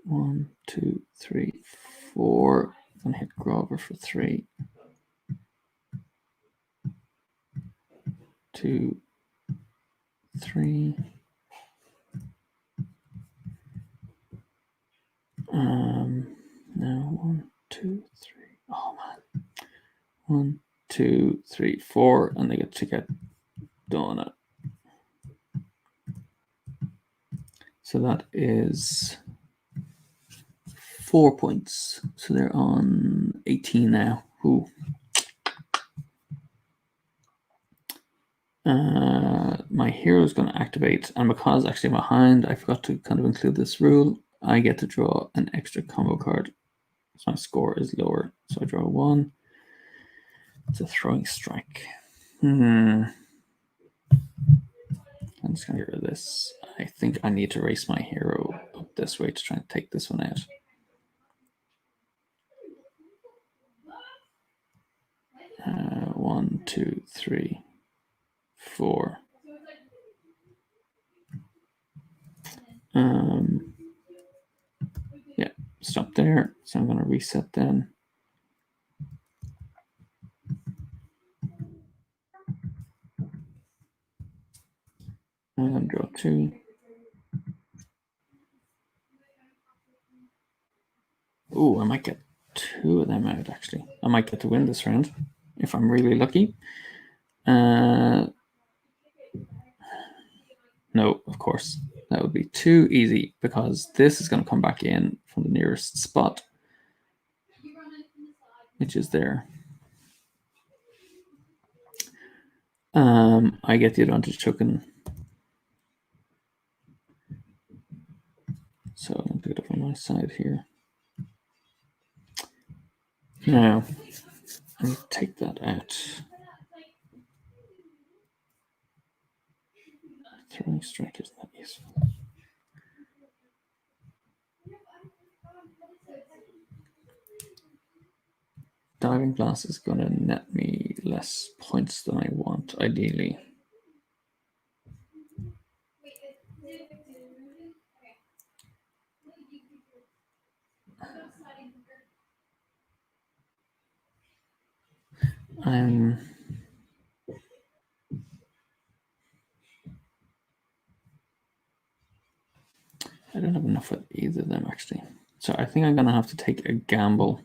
1, 2, 3, 4. I'm going to hit Grover for 3. 2, 3. Now 1, 2, 3. Oh man. 1, 2, 3, 4, and they get to get Donna. So that is 4 points. So they're on 18 now. Ooh. My hero is going to activate, and because actually I'm behind, I forgot to kind of include this rule. I get to draw an extra combo card. So my score is lower. So I draw 1. It's a throwing strike. I'm just going to get rid of this. I think I need to race my hero up this way to try and take this one out. One, 2, 3, 4. Yeah, stop there. So I'm going to reset then. And draw 2. Oh, I might get 2 of them out, actually. I might get to win this round if I'm really lucky. No, of course. That would be too easy because this is going to come back in from the nearest spot, which is there. I get the advantage token. So I'm going to pick it up on my side here. Now, I'll take that out. Throwing strike isn't that useful. diving blast is going to net me less points than I want, ideally. I don't have enough with either of them, actually. So I think I'm going to have to take a gamble.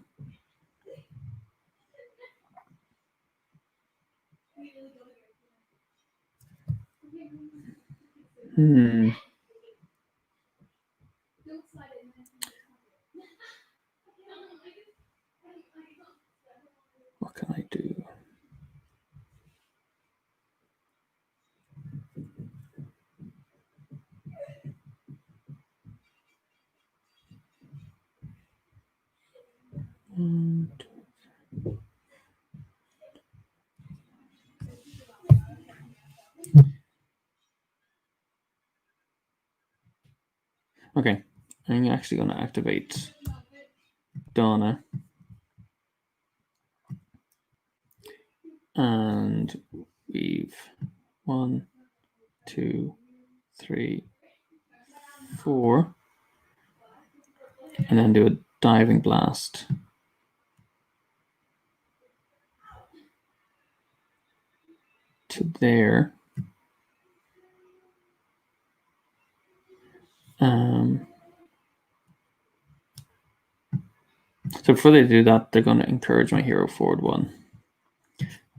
What can I do? Okay, I'm actually going to activate Donna. And we've 1, 2, 3, 4. And then do a diving blast. To there. So before they do that, they're going to encourage my hero forward 1.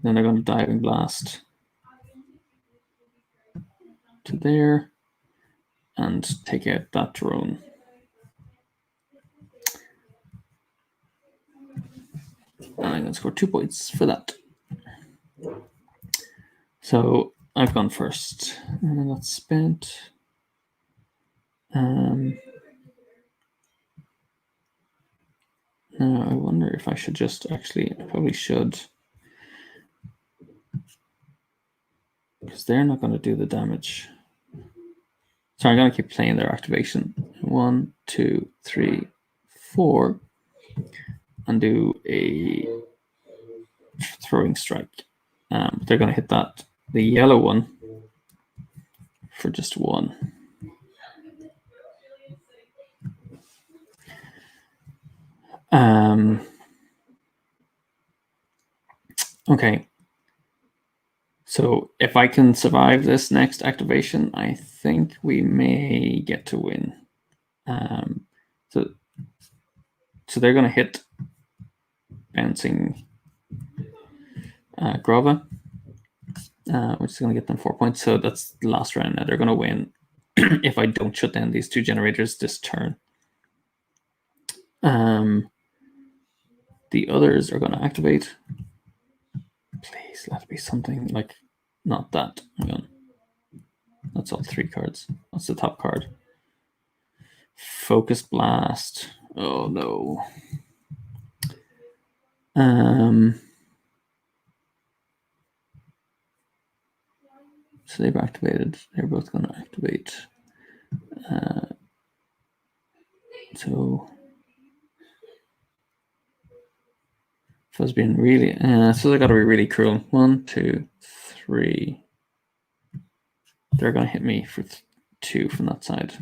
Then they're going to diving blast to there and take out that drone. And I'm going to score 2 points for that. So I've gone first, and that's spent. Now I wonder if I should just actually, I probably should. Because they're not going to do the damage. So I'm going to keep playing their activation. 1, 2, 3, 4. And do a throwing strike. They're going to hit that, the yellow one, for just 1. Okay. So if I can survive this next activation, I think we may get to win. So they're going to hit bouncing Grova, which is going to get them 4 points. So that's the last round. Now they're going to win if I don't shut down these 2 generators this turn. The others are going to activate. Please let it be something like not that. Hang on. That's all 3 cards. That's the top card. Focus Blast. Oh no. So they've activated. They're both going to activate. So if I was being really, so they got to be really cruel. 1, 2, 3. They're going to hit me for 2 from that side.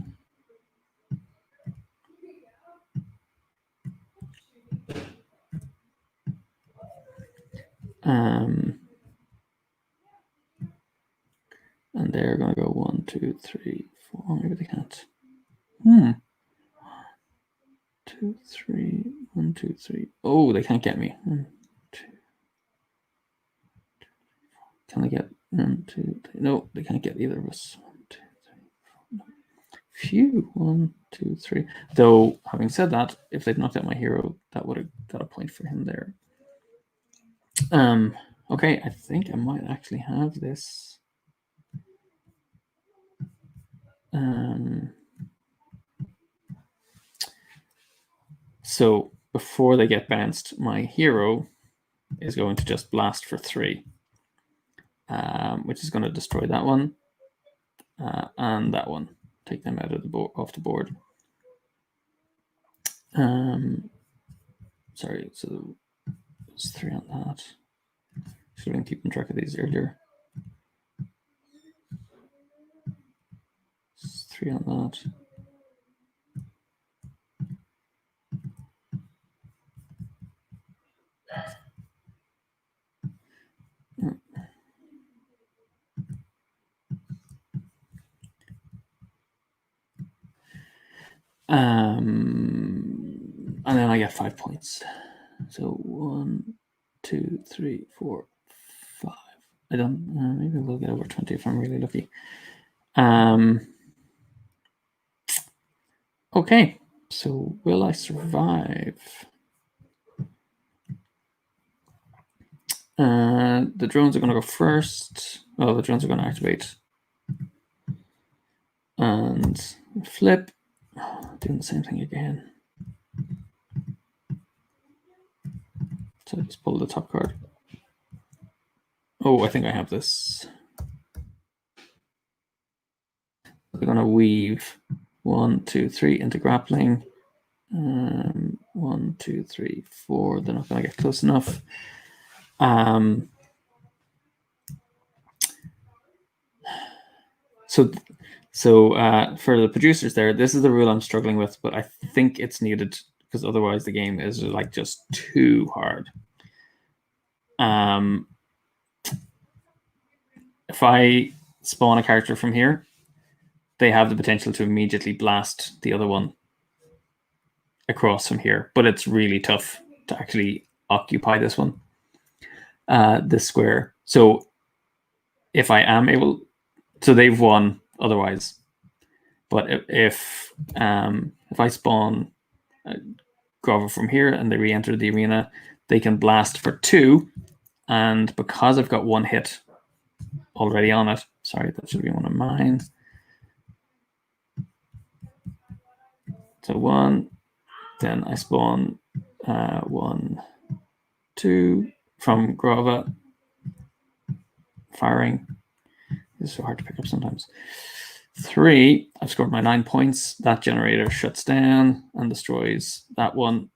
And they're going to go 1, 2, 3, 4. Maybe they can't. 2, 3, 1, 2, 3. Oh, they can't get me. 1, 2. Can they get 1, 2, 3? No, they can't get either of us. 1, 2, 3, 4. No. Phew. 1, 2, 3. Though, having said that, if they'd knocked out my hero, that would have got a point for him there. Okay, I think I might actually have this. So before they get bounced, my hero is going to just blast for 3, which is going to destroy that one and that one. Take them out of the off the board. Sorry, so It's 3 on that. Should have been keeping track of these earlier. It's 3 on that. And then I get 5 points. So 1, 2, 3, 4, 5. I don't. Maybe we'll get over 20 if I'm really lucky. Okay. So will I survive? The drones are going to go first. Oh, the drones are going to activate. And flip. Doing the same thing again. So I just pull the top card. Oh, I think I have this. We're going to weave 1, 2, 3 into grappling. 1, 2, 3, 4. They're not going to get close enough. So for the producers there, this is the rule I'm struggling with, but I think it's needed because otherwise the game is like just too hard. If I spawn a character from here, they have the potential to immediately blast the other one across from here, but it's really tough to actually occupy this one, this square. So if I am able, so they've won otherwise. But if I spawn Grover from here and they re-enter the arena, they can blast for 2, and because I've got 1 hit already on it, sorry, that should be one of mine. So 1, then I spawn 1, 2 from Grova, firing. It's so hard to pick up sometimes. 3, I've scored my 9 points. That generator shuts down and destroys that one.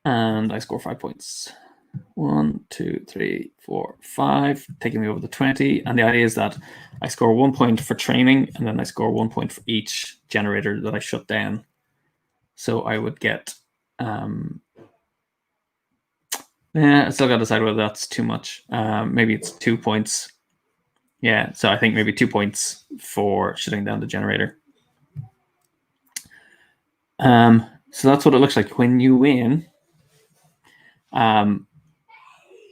And I score 5 points. 1, 2, 3, 4, 5, taking me over the 20. And the idea is that I score 1 point for training, and then I score 1 point for each generator that I shut down. So I would get, I still got to decide whether that's too much. Maybe it's 2 points. Yeah, so I think maybe 2 points for shutting down the generator. So that's what it looks like when you win.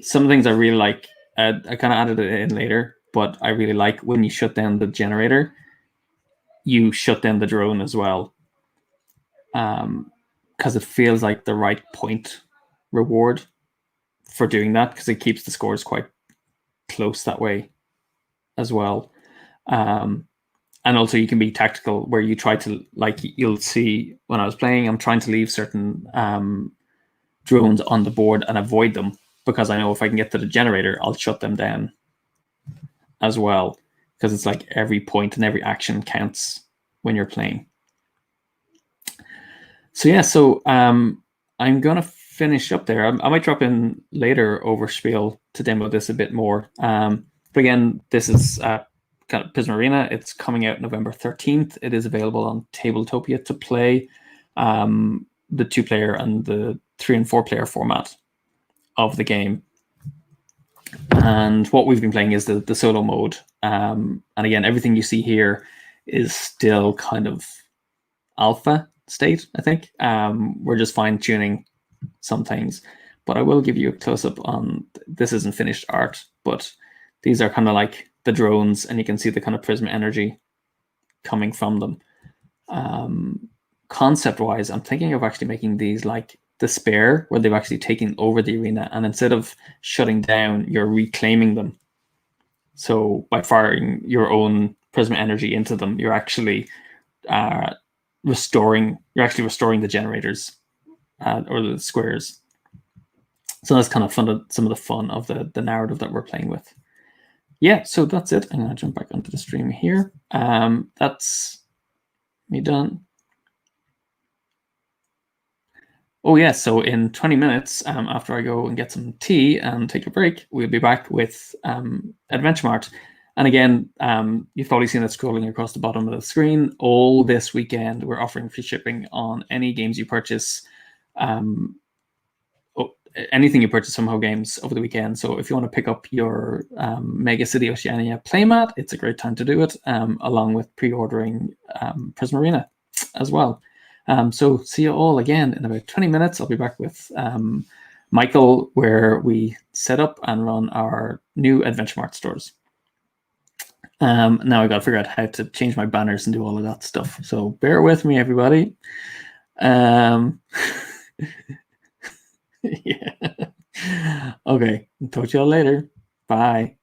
Some things I really like. I kind of added it in later, but I really like when you shut down the generator, you shut down the drone as well. Because it feels like the right point reward for doing that, because it keeps the scores quite close that way as well. And also you can be tactical where you try to, like you'll see when I was playing, I'm trying to leave certain drones on the board and avoid them, because I know if I can get to the generator, I'll shut them down as well, because it's like every point and every action counts when you're playing. So yeah, so I'm going to finish up there. I might drop in later over Spiel to demo this a bit more. But again, this is kind of Prism Arena. It's coming out November 13th. It is available on Tabletopia to play, the 2-player and the 3 and 4-player format of the game. And what we've been playing is the solo mode. And again, everything you see here is still kind of alpha state, I think. We're just fine-tuning some things. But I will give you a close-up on, this isn't finished art, but these are kind of like the drones, and you can see the kind of prism energy coming from them. Concept-wise, I'm thinking of actually making these like the spare, where they've actually taken over the arena, and instead of shutting down, you're reclaiming them. So by firing your own prism energy into them, you're actually restoring the generators or the squares. So that's kind of fun, some of the fun of the narrative that we're playing with. Yeah, so that's it. I'm going to jump back onto the stream here. That's me done. Oh yes, so in 20 minutes, after I go and get some tea and take a break, we'll be back with Adventure Mart. And again, you've probably seen it scrolling across the bottom of the screen. All this weekend, we're offering free shipping on any games you purchase, anything you purchase from Ho Games over the weekend. So if you want to pick up your Mega City Oceania playmat, it's a great time to do it, along with pre-ordering Prismarina as well. So see you all again in about 20 minutes. I'll be back with Michael, where we set up and run our new Adventure Mart stores. Now I got to figure out how to change my banners and do all of that stuff. So bear with me, everybody. Yeah. Okay. Talk to y'all later. Bye.